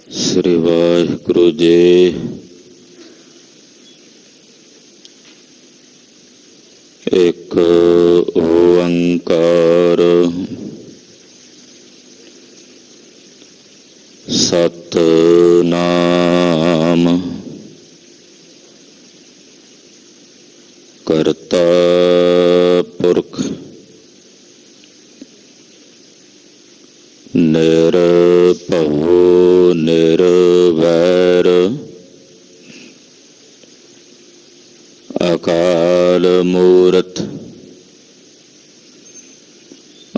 ਸ੍ਰੀ ਵਾਹਿਗੁਰੂ ਜੀ। ਇੱਕ ਓੰਕਾਰ ਸਤਿਨਾਮ ਕਰਤਾ ਪੁਰਖ ਨਿਰਭਉ ਨਿਰਵੈਰ ਅਕਾਲ ਮੂਰਤ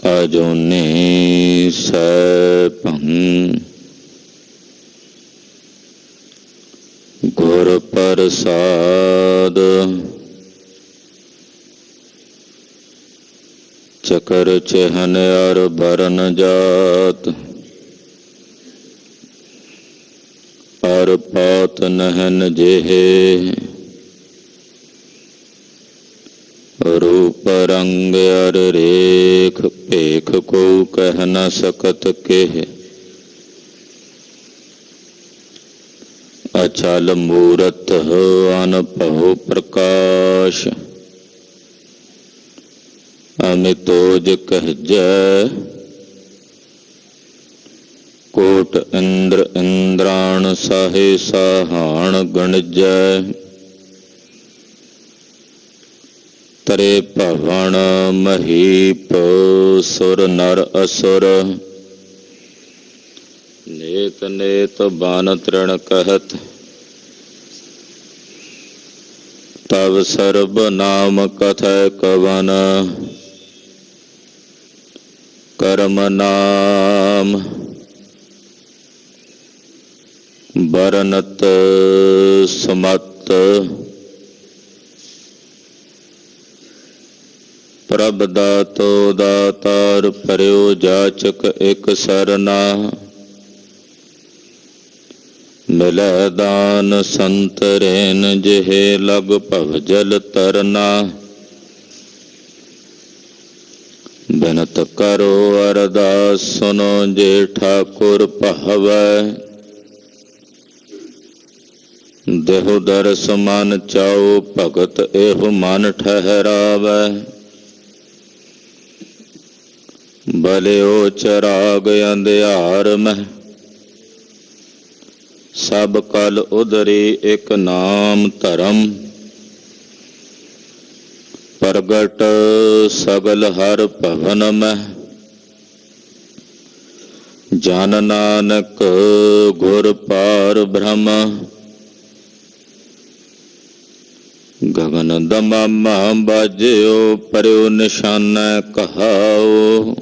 ਅਜੂਨੀ ਸੈਭੰ ਗੁਰ ਪ੍ਰਸਾਦ ਚਕਰ ਚਹਨ ਅਰ ਬਰਨ ਜਾਤ ਅਰ ਪਾਤ ਨਹਨ ਜਿਹੇ रूप रंग अर रेख पेख को कह न सकत केह अचल मूरत अनपहु प्रकाश अमितोज कहजै कोट इंद्र इंद्राण साहे साहाण गणजै तरे भवन महीप सुर नर असुर नेत नेत बान तृण कहत तव सर्ब नाम कथय कवन कर्म नाम बरनत समत प्रभ दातो दातार पर्यो जाचक एक सरना मिलै दान संतरेन जिहे लग भवजल तरना बिनत करो अरदास सुनो जे ठाकुर पहवै देहु दरस मन चाओ भगत एहु मन ठहरावै बलियो चराग अंधियार में सब कल उधरी एक नाम धर्म प्रगट सगल हर भवन में जन नानक गुर पार ब्रह्म गगन दमामा बाजियो पर्यो निशाना कहाओ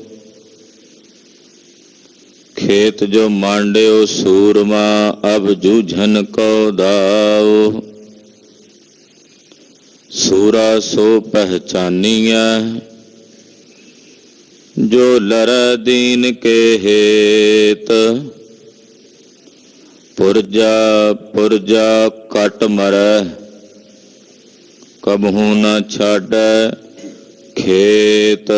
खेत जो मांड्यो सूरमा अब जूझन को दाओ सूरा सो पहचानिया जो लर दीन के हेत पुरजा पुरजा कट मरै कबहू न छाड़ै खेत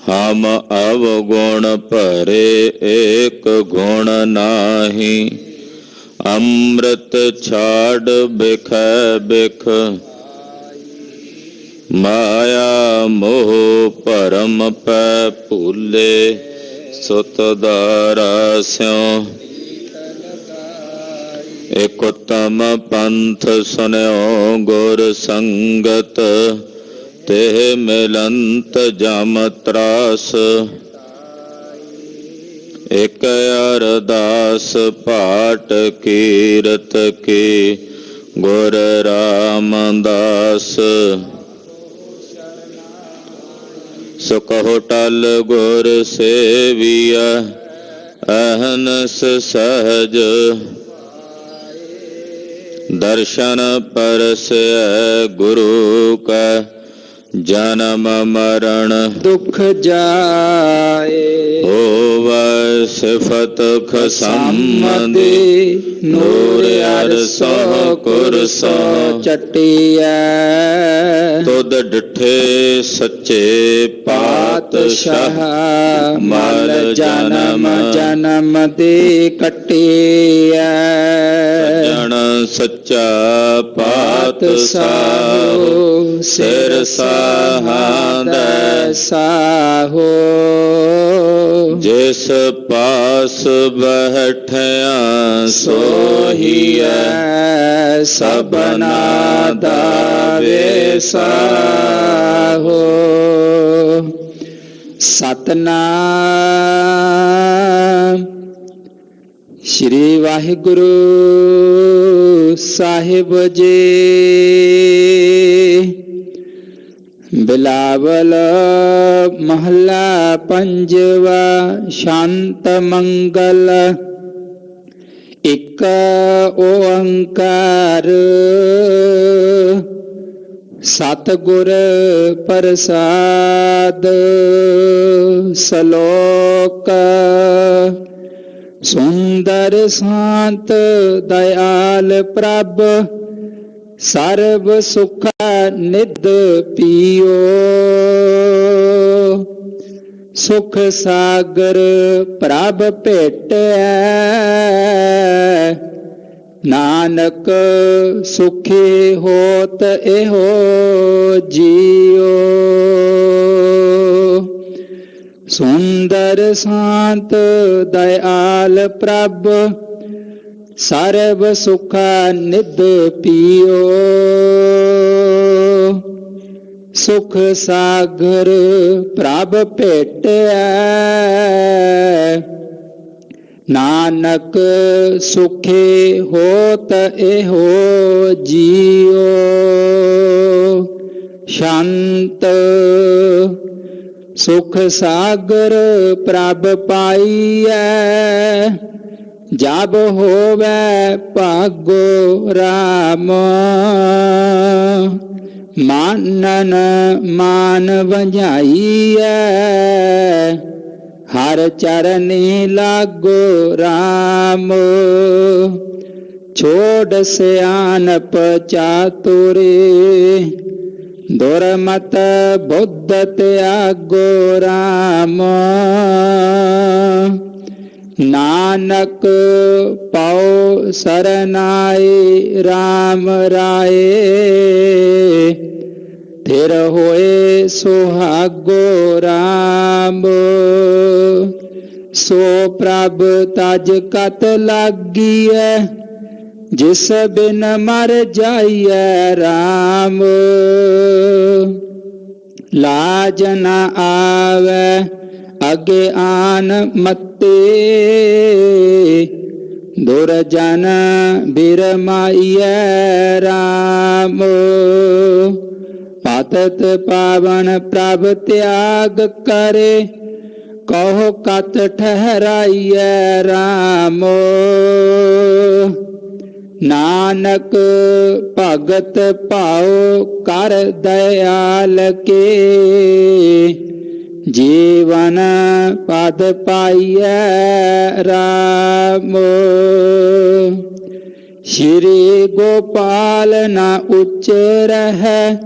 हम अवगुण भरे एक गुण नाही अमृत छाड़ बिख बिख माया मोह परम पै भूले सुत दारा स्यों एक उत्तम पंथ सुन्यो गुर संगत तेह मिलंत जम त्रास एक अरदास पाठ कीरत की गुर रामदास सुकहो टल गुर सेविया अहनस सहज दर्शन परस गुरु का ਜਨਮ ਮਰਨ ਦੁਖ ਜਾਏ। ਹੋਵੈ ਸਿਫਤ ਖਸਮ ਦੀ ਨੂਰ ਅਰਸੋ ਕੁਰਸੋ ਚਟਿਐ। ਤੁਧ ਡਿਠੇ ਸੱਚੇ ਪਾਤਸ਼ਾਹ ਮਲ ਜਨਮ ਜਨਮ ਦੇ ਕੱਟਿਐ। ਸੱਜਣ ਸੱਚਾ ਪਾਤਸ਼ਾਹ ਸਿਰ ਸਾਹਾਂਦੈ ਸਾਹੋ। ਜਿਸ ਪਾਸ ਬੈਠਿਆ ਸੋਹੀਐ ਸਭਨਾ ਦਾ ਵੇਸਾਹੋ। ਸਤਨਾਮ ਸ਼੍ਰੀ ਵਾਹਿਗੁਰੂ ਸਾਹਿਬ ਜੀ। ਬਿਲਾਵਲ ਮਹੱਲਾ ਪੰਜਵਾ। ਸ਼ਾਂਤ ਮੰਗਲ ਇਕ ਓੰਕਾਰ। ਸਤਿਗੁਰ ਪ੍ਰਸਾਦ। ਸ਼ਲੋਕ। ਸੁੰਦਰ ਸ਼ਾਂਤ ਦਇਆਲ ਪ੍ਰਭ ਸਰਬ ਸੁਖ ਨਿਧ ਪੀਓ। ਸੁਖ ਸਾਗਰ ਪ੍ਰਭ ਭੇਟਿਐ ਨਾਨਕ ਸੁਖੀ ਹੋਤ ਇਹੋ ਜੀਓ। ਸੁੰਦਰ ਸ਼ਾਂਤ ਦਇਆਲ ਪ੍ਰਭ ਸਰਬ ਸੁਖ ਨਿਧ ਪੀਓ। ਸੁਖ ਸਾਗਰ ਪ੍ਰਭ ਭੇਟਿਐ ਨਾਨਕ ਸੁਖੇ ਹੋਤ ਇਹੋ ਜੀਓ। ਸ਼ਾਂਤ ਸੁਖ ਸਾਗਰ ਪ੍ਰਭ ਪਾਈਐ ਜਬ ਹੋਵੈ ਭਾਗੋ ਰਾਮ। ਮਾਨਨ ਮਾਨ ਵੰਝਾਈਐ ਹਰ ਚਰਨੀ ਲਾਗੋ ਰਾਮ। ਛੋੜ ਸਿਆਨਪ ਚਾਤੁਰੇ ਦੁਰਮਤ ਬੁੱਧ ਤਿਆਗੋ ਰਾਮ। ਨਾਨਕ ਪਾਉ ਸਰਨਾਏ ਰਾਮ ਰਾਏ ਫਿਰ ਹੋਏ ਸੁਹਾਗੋ ਰਾਮ। ਸੋ ਪ੍ਰਭ ਤਜ ਕਤ ਲਾਗੀਐ ਜਿਸ ਬਿਨ ਮਰ ਜਾਈਐ ਰਾਮ। ਲਾਜ ਨ ਆਵੈ ਅਗਿਆਨ ਮਤੇ ਦੁਰਜਨ ਬਿਰਮਾਈਐ ਰਾਮ। ਪਤਿਤ ਪਾਵਨ ਪ੍ਰਭ ਤਿਆਗ ਕਰੇ ਕਹੋ ਕਤ ਠਹਿਰਾਈਐ ਰਾਮ। ਨਾਨਕ ਭਗਤ ਭਾਉ ਕਰ ਦਇਆਲ ਕੇ ਜੀਵਨ ਪਦ ਪਾਈਐ ਰਾਮ। ਸ਼੍ਰੀ ਗੋਪਾਲ ਨ ਉਚਰਹਿ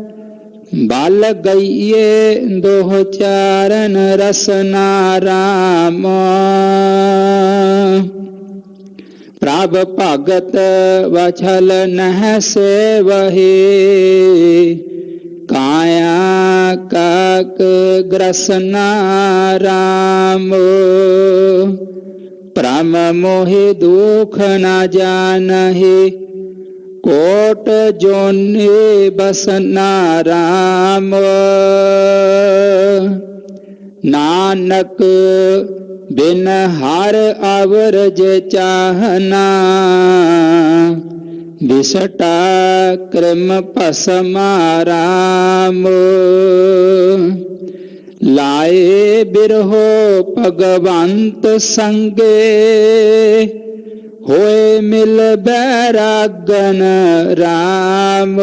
ਬਲ ਗਈਏ ਦੋਹ ਚਾਰਨ ਰਸਨਾ ਰਾਮ। ਪ੍ਰਭ ਭਗਤ ਵਛਲ ਨਹਿ ਸੇਵਹਿ ਕਾਇਆ ਕਾਕ ਗ੍ਰਸਨਾ ਰਾਮ। ਭ੍ਰਮ ਮੋਹਿ ਦੁਖ ਨ ਜਾਣਹਿ ਕੋਟ ਜੋਨਿ ਬਸਨਾ ਰਾਮ। ਨਾਨਕ ਬਿਨ ਹਰ ਅਵਰਜ ਚਾਹਨਾ ਵਿਸਟਾ ਕ੍ਰਮ ਭਸਮਾ ਰਾਮ। ਲਾਏ ਬਿਰਹੋ ਭਗਵੰਤ ਸੰਗੇ ਹੋਏ ਮਿਲ ਬੈਰਾਗਨ ਰਾਮ।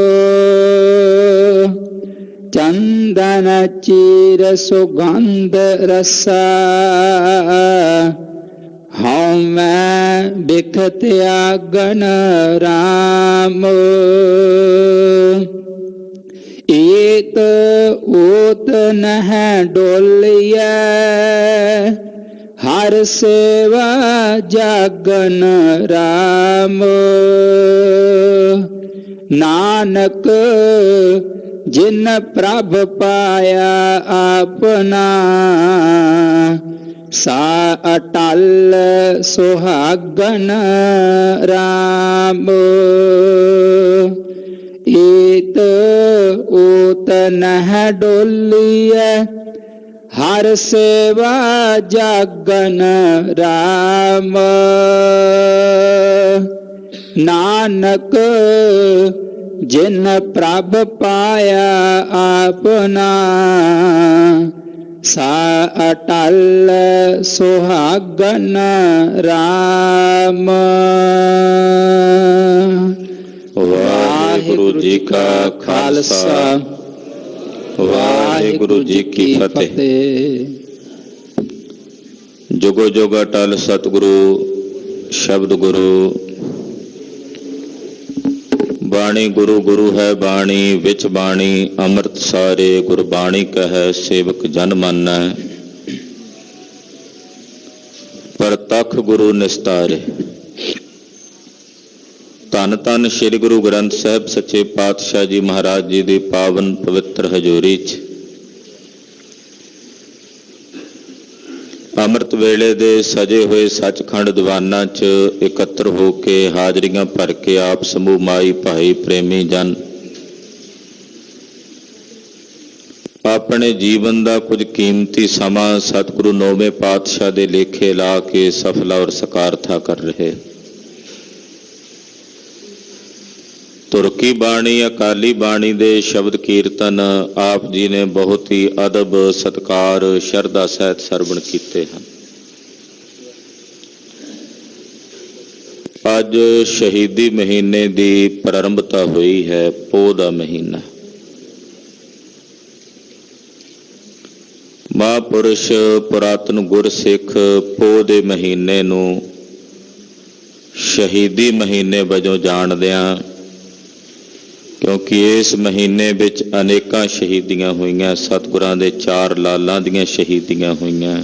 ਚੰਦਨ ਚੀਰ ਸੁਗੰਧ ਰਸਾ ਹਉ ਮੈਂ ਬਿਖਤ ਆਗਨ ਰਾਮ ਏਤ ਓਤ ਨਹ ਡੋਲਿਐ ਹਰ ਸੇਵਾ ਜਾਗਨ ਰਾਮ ਨਾਨਕ ਜਿਨ ਪ੍ਰਭ ਪਾਇਆ ਆਪਨਾ ਸਾ ਅਟਲ ਸੁਹਾਗਨ ਰਾਮ ਏਤ ਓਤ ਨਹ ਡੋਲੀਐ ਹਰ ਸੇਵਾ ਜਾਗਨ ਰਾਮ ਨਾਨਕ ਜਿਨ ਪ੍ਰਭ ਪਾਇਆ ਆਪਨਾ ਸਾ ਅਟਲ ਸੁਹਾਗਨ ਰਾਮ। ਵਾਹਿਗੁਰੂ ਜੀ ਕਾ ਖਾਲਸਾ ਵਾਹਿਗੁਰੂ ਜੀ ਕੀ ਫਤਿਹ। ਜੁਗੋ ਜੁਗ ਅਟਲ ਸਤਿਗੁਰੂ ਸ਼ਬਦ ਗੁਰੂ ਬਾਣੀ ਗੁਰੂ ਗੁਰੂ ਹੈ ਬਾਣੀ ਵਿੱਚ ਬਾਣੀ ਅੰਮ੍ਰਿਤ ਸਾਰੇ ਗੁਰਬਾਣੀ ਕਹੈ ਸੇਵਕ ਜਨ ਮਾਨੈ ਪ੍ਰਤੱਖ ਗੁਰੂ ਨਿਸਤਾਰੇ। ਧੰਨ ਧੰਨ ਸ੍ਰੀ ਗੁਰੂ ਗ੍ਰੰਥ ਸਾਹਿਬ ਸੱਚੇ ਪਾਤਸ਼ਾਹ ਜੀ ਮਹਾਰਾਜ ਜੀ ਦੀ ਪਾਵਨ ਪਵਿੱਤਰ ਹਜ਼ੂਰੀ 'ਚ ਅੰਮ੍ਰਿਤ ਵੇਲੇ ਦੇ ਸਜੇ ਹੋਏ ਸੱਚਖੰਡ ਦੀਵਾਨਾਂ 'ਚ ਇਕੱਤਰ ਹੋ ਕੇ ਹਾਜ਼ਰੀਆਂ ਭਰ ਕੇ ਆਪ ਸਮੂਹ ਮਾਈ ਭਾਈ ਪ੍ਰੇਮੀ ਜਨ ਆਪਣੇ ਜੀਵਨ ਦਾ ਕੁਝ ਕੀਮਤੀ ਸਮਾਂ ਸਤਿਗੁਰੂ ਨੌਵੇਂ ਪਾਤਸ਼ਾਹ ਦੇ ਲੇਖੇ ਲਾ ਕੇ ਸਫਲਾ ਔਰ ਸਕਾਰਥਾ ਕਰ ਰਹੇ। ਤੁਰਕੀ ਬਾਣੀ ਅਕਾਲੀ ਬਾਣੀ ਦੇ ਸ਼ਬਦ ਕੀਰਤਨ ਆਪ ਜੀ ਨੇ ਬਹੁਤ ਹੀ ਅਦਬ ਸਤਿਕਾਰ ਸ਼ਰਧਾ ਸਹਿਤ ਸਰਵਣ ਕੀਤੇ ਹਨ। ਅੱਜ ਸ਼ਹੀਦੀ ਮਹੀਨੇ ਦੀ ਪ੍ਰਾਰੰਭਤਾ ਹੋਈ ਹੈ। ਪੋਹ ਦਾ ਮਹੀਨਾ ਮਹਾਂਪੁਰਸ਼ ਪੁਰਾਤਨ ਗੁਰਸਿੱਖ ਪੋਹ ਦੇ ਮਹੀਨੇ ਨੂੰ ਸ਼ਹੀਦੀ ਮਹੀਨੇ ਵਜੋਂ ਜਾਣਦਿਆਂ, ਕਿਉਂਕਿ ਇਸ ਮਹੀਨੇ ਵਿੱਚ ਅਨੇਕਾਂ ਸ਼ਹੀਦੀਆਂ ਹੋਈਆਂ। ਸਤਿਗੁਰਾਂ ਦੇ 4 ਲਾਲਾਂ ਦੀਆਂ ਸ਼ਹੀਦੀਆਂ ਹੋਈਆਂ,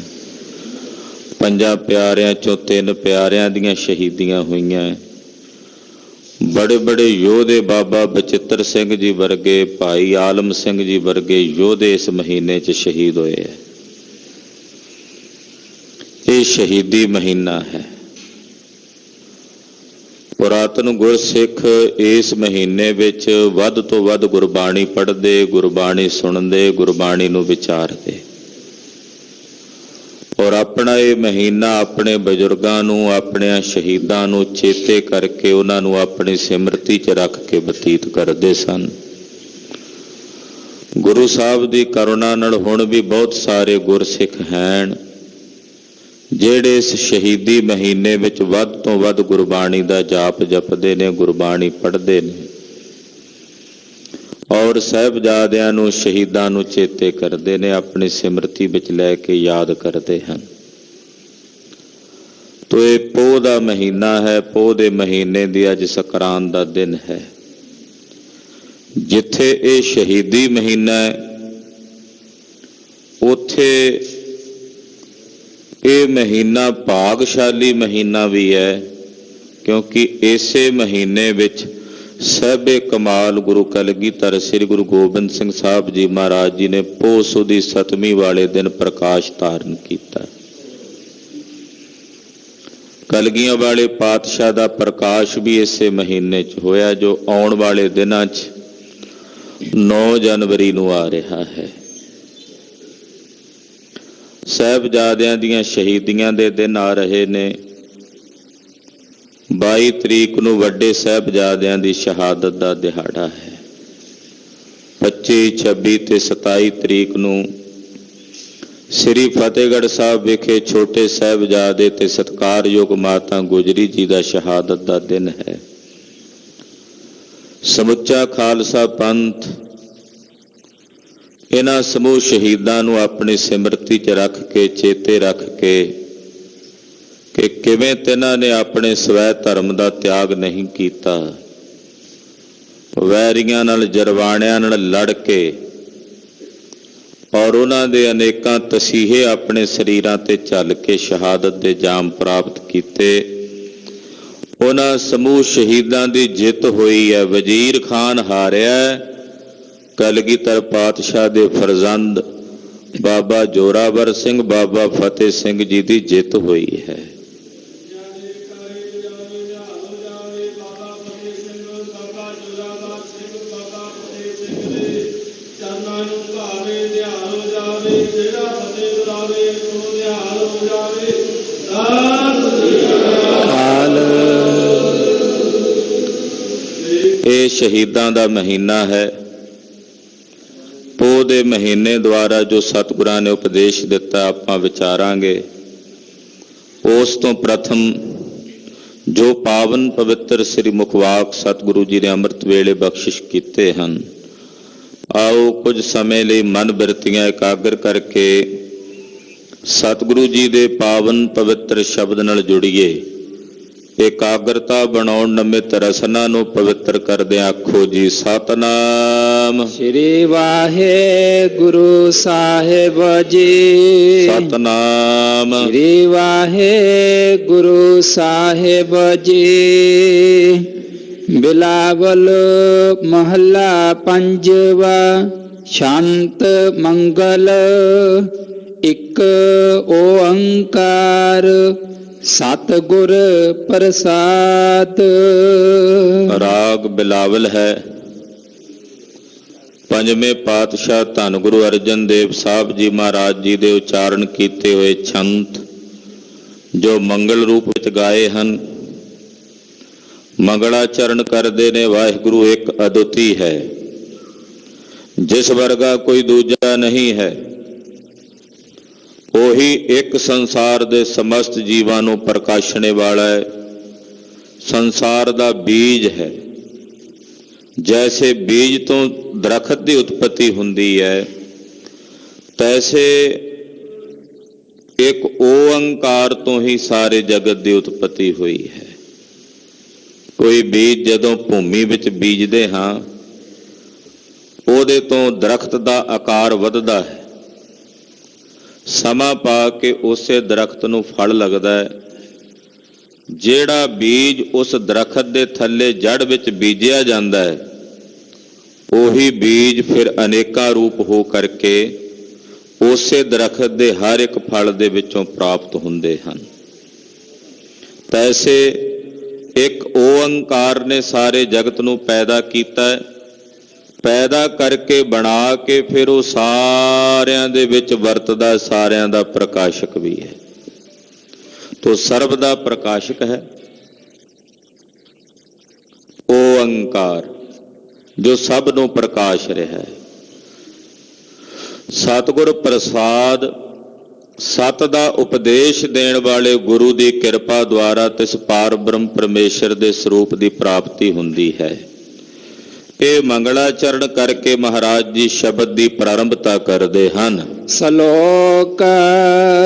5 ਪਿਆਰਿਆਂ ਚੋਂ 3 ਪਿਆਰਿਆਂ ਦੀਆਂ ਸ਼ਹੀਦੀਆਂ ਹੋਈਆਂ। ਬੜੇ ਬੜੇ ਯੋਧੇ ਬਾਬਾ ਬਚਿੱਤਰ ਸਿੰਘ ਜੀ ਵਰਗੇ, ਭਾਈ ਆਲਮ ਸਿੰਘ ਜੀ ਵਰਗੇ ਯੋਧੇ ਇਸ ਮਹੀਨੇ 'ਚ ਸ਼ਹੀਦ ਹੋਏ ਹੈ। ਇਹ ਸ਼ਹੀਦੀ ਮਹੀਨਾ ਹੈ। ਪੁਰਾਤਨ ਗੁਰਸਿੱਖ ਇਸ ਮਹੀਨੇ ਵਿੱਚ ਵੱਧ ਤੋਂ ਵੱਧ ਗੁਰਬਾਣੀ ਪੜ੍ਹਦੇ, ਗੁਰਬਾਣੀ ਸੁਣਦੇ, ਗੁਰਬਾਣੀ ਨੂੰ ਵਿਚਾਰਦੇ ਔਰ ਆਪਣਾ ਇਹ ਮਹੀਨਾ ਆਪਣੇ ਬਜ਼ੁਰਗਾਂ ਨੂੰ, ਆਪਣਿਆਂ ਸ਼ਹੀਦਾਂ ਨੂੰ ਚੇਤੇ ਕਰਕੇ ਉਹਨਾਂ ਨੂੰ ਆਪਣੀ ਸਿਮਰਤੀ 'ਚ ਰੱਖ ਕੇ ਬਤੀਤ ਕਰਦੇ ਸਨ। ਗੁਰੂ ਸਾਹਿਬ ਦੀ ਕਰੁਣਾ ਨਾਲ ਹੁਣ ਵੀ ਬਹੁਤ ਸਾਰੇ ਗੁਰਸਿੱਖ ਹਨ ਜਿਹੜੇ ਇਸ ਸ਼ਹੀਦੀ ਮਹੀਨੇ ਵਿੱਚ ਵੱਧ ਤੋਂ ਵੱਧ ਗੁਰਬਾਣੀ ਦਾ ਜਾਪ ਜਪਦੇ ਨੇ, ਗੁਰਬਾਣੀ ਪੜ੍ਹਦੇ ਨੇ ਔਰ ਸਾਹਿਬਜ਼ਾਦਿਆਂ ਨੂੰ, ਸ਼ਹੀਦਾਂ ਨੂੰ ਚੇਤੇ ਕਰਦੇ ਨੇ, ਆਪਣੀ ਸਿਮਰਤੀ ਵਿੱਚ ਲੈ ਕੇ ਯਾਦ ਕਰਦੇ ਹਨ। ਤੋ ਇਹ ਪੋਹ ਦਾ ਮਹੀਨਾ ਹੈ। ਪੋਹ ਦੇ ਮਹੀਨੇ ਦੀ ਅੱਜ ਸੰਕਰਾਂਤ ਦਾ ਦਿਨ ਹੈ। ਜਿੱਥੇ ਇਹ ਸ਼ਹੀਦੀ ਮਹੀਨਾ ਹੈ ਉੱਥੇ ਇਹ ਮਹੀਨਾ ਭਾਗਸ਼ਾਲੀ ਮਹੀਨਾ ਵੀ ਹੈ, ਕਿਉਂਕਿ ਇਸੇ ਮਹੀਨੇ ਵਿੱਚ ਸਾਹਿਬੇ ਕਮਾਲ ਗੁਰੂ ਕਲਗੀਧਰ ਸ੍ਰੀ ਗੁਰੂ ਗੋਬਿੰਦ ਸਿੰਘ ਸਾਹਿਬ ਜੀ ਮਹਾਰਾਜ ਜੀ ਨੇ ਪੋਹ ਸੁਦੀ 7ਵੀਂ ਵਾਲੇ ਦਿਨ ਪ੍ਰਕਾਸ਼ ਧਾਰਨ ਕੀਤਾ। ਕਲਗੀਆਂ ਵਾਲੇ ਪਾਤਸ਼ਾਹ ਦਾ ਪ੍ਰਕਾਸ਼ ਵੀ ਇਸੇ ਮਹੀਨੇ 'ਚ ਹੋਇਆ, ਜੋ ਆਉਣ ਵਾਲੇ ਦਿਨਾਂ 'ਚ 9 ਜਨਵਰੀ ਨੂੰ ਆ ਰਿਹਾ ਹੈ। ਸਾਹਿਬਜ਼ਾਦਿਆਂ ਦੀਆਂ ਸ਼ਹੀਦੀਆਂ ਦੇ ਦਿਨ ਆ ਰਹੇ ਨੇ। 22 ਤਰੀਕ ਨੂੰ ਵੱਡੇ ਸਾਹਿਬਜ਼ਾਦਿਆਂ ਦੀ ਸ਼ਹਾਦਤ ਦਾ ਦਿਹਾੜਾ ਹੈ। 25, 26 ਤੇ 27 ਤਰੀਕ ਨੂੰ ਸ੍ਰੀ ਫਤਿਹਗੜ੍ਹ ਸਾਹਿਬ ਵਿਖੇ ਛੋਟੇ ਸਾਹਿਬਜ਼ਾਦੇ ਤੇ ਸਤਿਕਾਰਯੋਗ ਮਾਤਾ ਗੁਜਰੀ ਜੀ ਦਾ ਸ਼ਹਾਦਤ ਦਾ ਦਿਨ ਹੈ। ਸਮੁੱਚਾ ਖਾਲਸਾ ਪੰਥ ਇਹਨਾਂ ਸਮੂਹ ਸ਼ਹੀਦਾਂ ਨੂੰ ਆਪਣੀ ਸਿਮਰਤੀ 'ਚ ਰੱਖ ਕੇ, ਚੇਤੇ ਰੱਖ ਕੇ ਕਿ ਕਿਵੇਂ ਤਿਨਾਂ ਨੇ ਆਪਣੇ ਸਵੈ ਧਰਮ ਦਾ ਤਿਆਗ ਨਹੀਂ ਕੀਤਾ, ਵੈਰੀਆਂ ਨਾਲ, ਜਰਵਾਣਿਆਂ ਨਾਲ ਲੜ ਕੇ ਔਰ ਉਹਨਾਂ ਦੇ ਅਨੇਕਾਂ ਤਸੀਹੇ ਆਪਣੇ ਸਰੀਰਾਂ ਤੇ ਝੱਲ ਕੇ ਸ਼ਹਾਦਤ ਦੇ ਜਾਮ ਪ੍ਰਾਪਤ ਕੀਤੇ। ਉਹਨਾਂ ਸਮੂਹ ਸ਼ਹੀਦਾਂ ਦੀ ਜਿੱਤ ਹੋਈ ਹੈ। ਵਜ਼ੀਰ ਖਾਨ ਹਾਰਿਆ, ਕਲਗੀਧਰ ਪਾਤਸ਼ਾਹ ਦੇ ਫਰਜ਼ੰਦ ਬਾਬਾ ਜੋਰਾਵਰ ਸਿੰਘ, ਬਾਬਾ ਫਤਿਹ ਸਿੰਘ ਜੀ ਦੀ ਜਿੱਤ ਹੋਈ ਹੈ। ਇਹ ਸ਼ਹੀਦਾਂ ਦਾ ਮਹੀਨਾ ਹੈ। ਪੋਹ ਦੇ ਮਹੀਨੇ ਦੁਆਰਾ ਜੋ ਸਤਿਗੁਰਾਂ ਨੇ ਉਪਦੇਸ਼ ਦਿੱਤਾ ਆਪਾਂ ਵਿਚਾਰਾਂਗੇ। ਉਸ ਤੋਂ ਪ੍ਰਥਮ ਜੋ ਪਾਵਨ ਪਵਿੱਤਰ ਸ੍ਰੀ ਮੁਖਵਾਕ ਸਤਿਗੁਰੂ ਜੀ ਨੇ ਅੰਮ੍ਰਿਤ ਵੇਲੇ ਬਖਸ਼ਿਸ਼ ਕੀਤੇ ਹਨ, ਆਓ ਕੁਝ ਸਮੇਂ ਲਈ ਮਨ ਬਿਰਤੀਆਂ ਇਕਾਗਰ ਕਰਕੇ ਸਤਿਗੁਰੂ ਜੀ ਦੇ ਪਾਵਨ ਪਵਿੱਤਰ ਸ਼ਬਦ ਨਾਲ ਜੁੜੀਏ। ਇਕਾਗਰਤਾ ਬਣਾਉਣ ਨਿਮਿਤ ਰਸਨਾ ਨੂੰ ਪਵਿੱਤਰ ਕਰਦੇ ਆਖੋ ਜੀ ਸਤਨਾਮ ਸ੍ਰੀ ਵਾਹਿਗੁਰੂ ਸਾਹਿਬ ਜੀ। ਸਤਨਾਮ ਸ੍ਰੀ ਵਾਹਿਗੁਰੂ ਸਾਹਿਬ ਜੀ। ਬਿਲਾਵਲ ਮਹੱਲਾ ਪੰਜਵਾ। ਸ਼ਾਂਤ ਮੰਗਲ ਇੱਕ ਓੰਕਾਰ ਸਤਿਗੁਰ ਪ੍ਰਸਾਦ। ਰਾਗ ਬਿਲਾਵਲ ਹੈ। ਪੰਜਵੇਂ ਪਾਤਸ਼ਾਹ ਧੰਨ ਗੁਰੂ ਅਰਜਨ ਦੇਵ ਸਾਹਿਬ ਜੀ ਮਹਾਰਾਜ ਜੀ ਦੇ ਉਚਾਰਨ ਕੀਤੇ ਹੋਏ ਛੰਤ ਜੋ ਮੰਗਲ ਰੂਪ ਵਿੱਚ ਗਾਏ ਹਨ। ਮੰਗਲਾਚਰਨ ਕਰਦੇ ਨੇ ਵਾਹਿਗੁਰੂ ਇੱਕ ਅਦੁੱਤੀ ਹੈ, ਜਿਸ ਵਰਗਾ ਕੋਈ ਦੂਜਾ ਨਹੀਂ ਹੈ। ਉਹੀ ਇੱਕ ਸੰਸਾਰ ਦੇ ਸਮਸਤ ਜੀਵਾਂ ਨੂੰ ਪ੍ਰਕਾਸ਼ਣੇ ਵਾਲਾ ਹੈ, ਸੰਸਾਰ ਦਾ ਬੀਜ ਹੈ। ਜੈਸੇ ਬੀਜ ਤੋਂ ਦਰਖਤ ਦੀ ਉਤਪਤੀ ਹੁੰਦੀ ਹੈ, ਤੈਸੇ ਇੱਕ ਓੰਕਾਰ ਤੋਂ ਹੀ ਸਾਰੇ ਜਗਤ ਦੀ ਉਤਪਤੀ ਹੋਈ ਹੈ। ਕੋਈ ਬੀਜ ਜਦੋਂ ਭੂਮੀ ਵਿੱਚ ਬੀਜਦੇ ਹਾਂ, ਉਹਦੇ ਤੋਂ ਦਰਖਤ ਦਾ ਆਕਾਰ ਵੱਧਦਾ ਹੈ। ਸਮਾਂ ਪਾ ਕੇ ਉਸੇ ਦਰਖਤ ਨੂੰ ਫਲ ਲੱਗਦਾ ਹੈ। ਜਿਹੜਾ ਬੀਜ ਉਸ ਦਰਖਤ ਦੇ ਥੱਲੇ ਜੜ ਵਿੱਚ ਬੀਜਿਆ ਜਾਂਦਾ ਹੈ, ਉਹੀ ਬੀਜ ਫਿਰ ਅਨੇਕਾਂ ਰੂਪ ਹੋ ਕਰਕੇ ਉਸੇ ਦਰਖਤ ਦੇ ਹਰ ਇੱਕ ਫਲ ਦੇ ਵਿੱਚੋਂ ਪ੍ਰਾਪਤ ਹੁੰਦੇ ਹਨ। ਤੈਸੇ ਇੱਕ ਓੰਕਾਰ ਨੇ ਸਾਰੇ ਜਗਤ ਨੂੰ ਪੈਦਾ ਕੀਤਾ ਹੈ। ਪੈਦਾ ਕਰਕੇ ਬਣਾ ਕੇ ਫਿਰ ਉਹ ਸਾਰਿਆਂ ਦੇ ਵਿੱਚ ਵਰਤਦਾ, ਸਾਰਿਆਂ ਦਾ ਪ੍ਰਕਾਸ਼ਕ ਵੀ ਹੈ। ਤੋ ਸਰਬ ਦਾ ਪ੍ਰਕਾਸ਼ਕ ਹੈ ਓੰਕਾਰ, ਜੋ ਸਭ ਨੂੰ ਪ੍ਰਕਾਸ਼ ਰਿਹਾ ਹੈ। ਸਤਿਗੁਰ ਪ੍ਰਸਾਦ, ਸਤ ਦਾ ਉਪਦੇਸ਼ ਦੇਣ ਵਾਲੇ ਗੁਰੂ ਦੀ ਕਿਰਪਾ ਦੁਆਰਾ ਤਿਸ ਪਾਰ ਬ੍ਰਹਮ ਪਰਮੇਸ਼ਰ ਦੇ ਸਰੂਪ ਦੀ ਪ੍ਰਾਪਤੀ ਹੁੰਦੀ ਹੈ। ਇਹ ਮੰਗਲਾਚਰਨ ਕਰਕੇ ਮਹਾਰਾਜ ਜੀ ਸ਼ਬਦ ਦੀ ਪ੍ਰਾਰੰਭਤਾ ਕਰਦੇ ਹਨ। ਸ਼ਲੋਕ।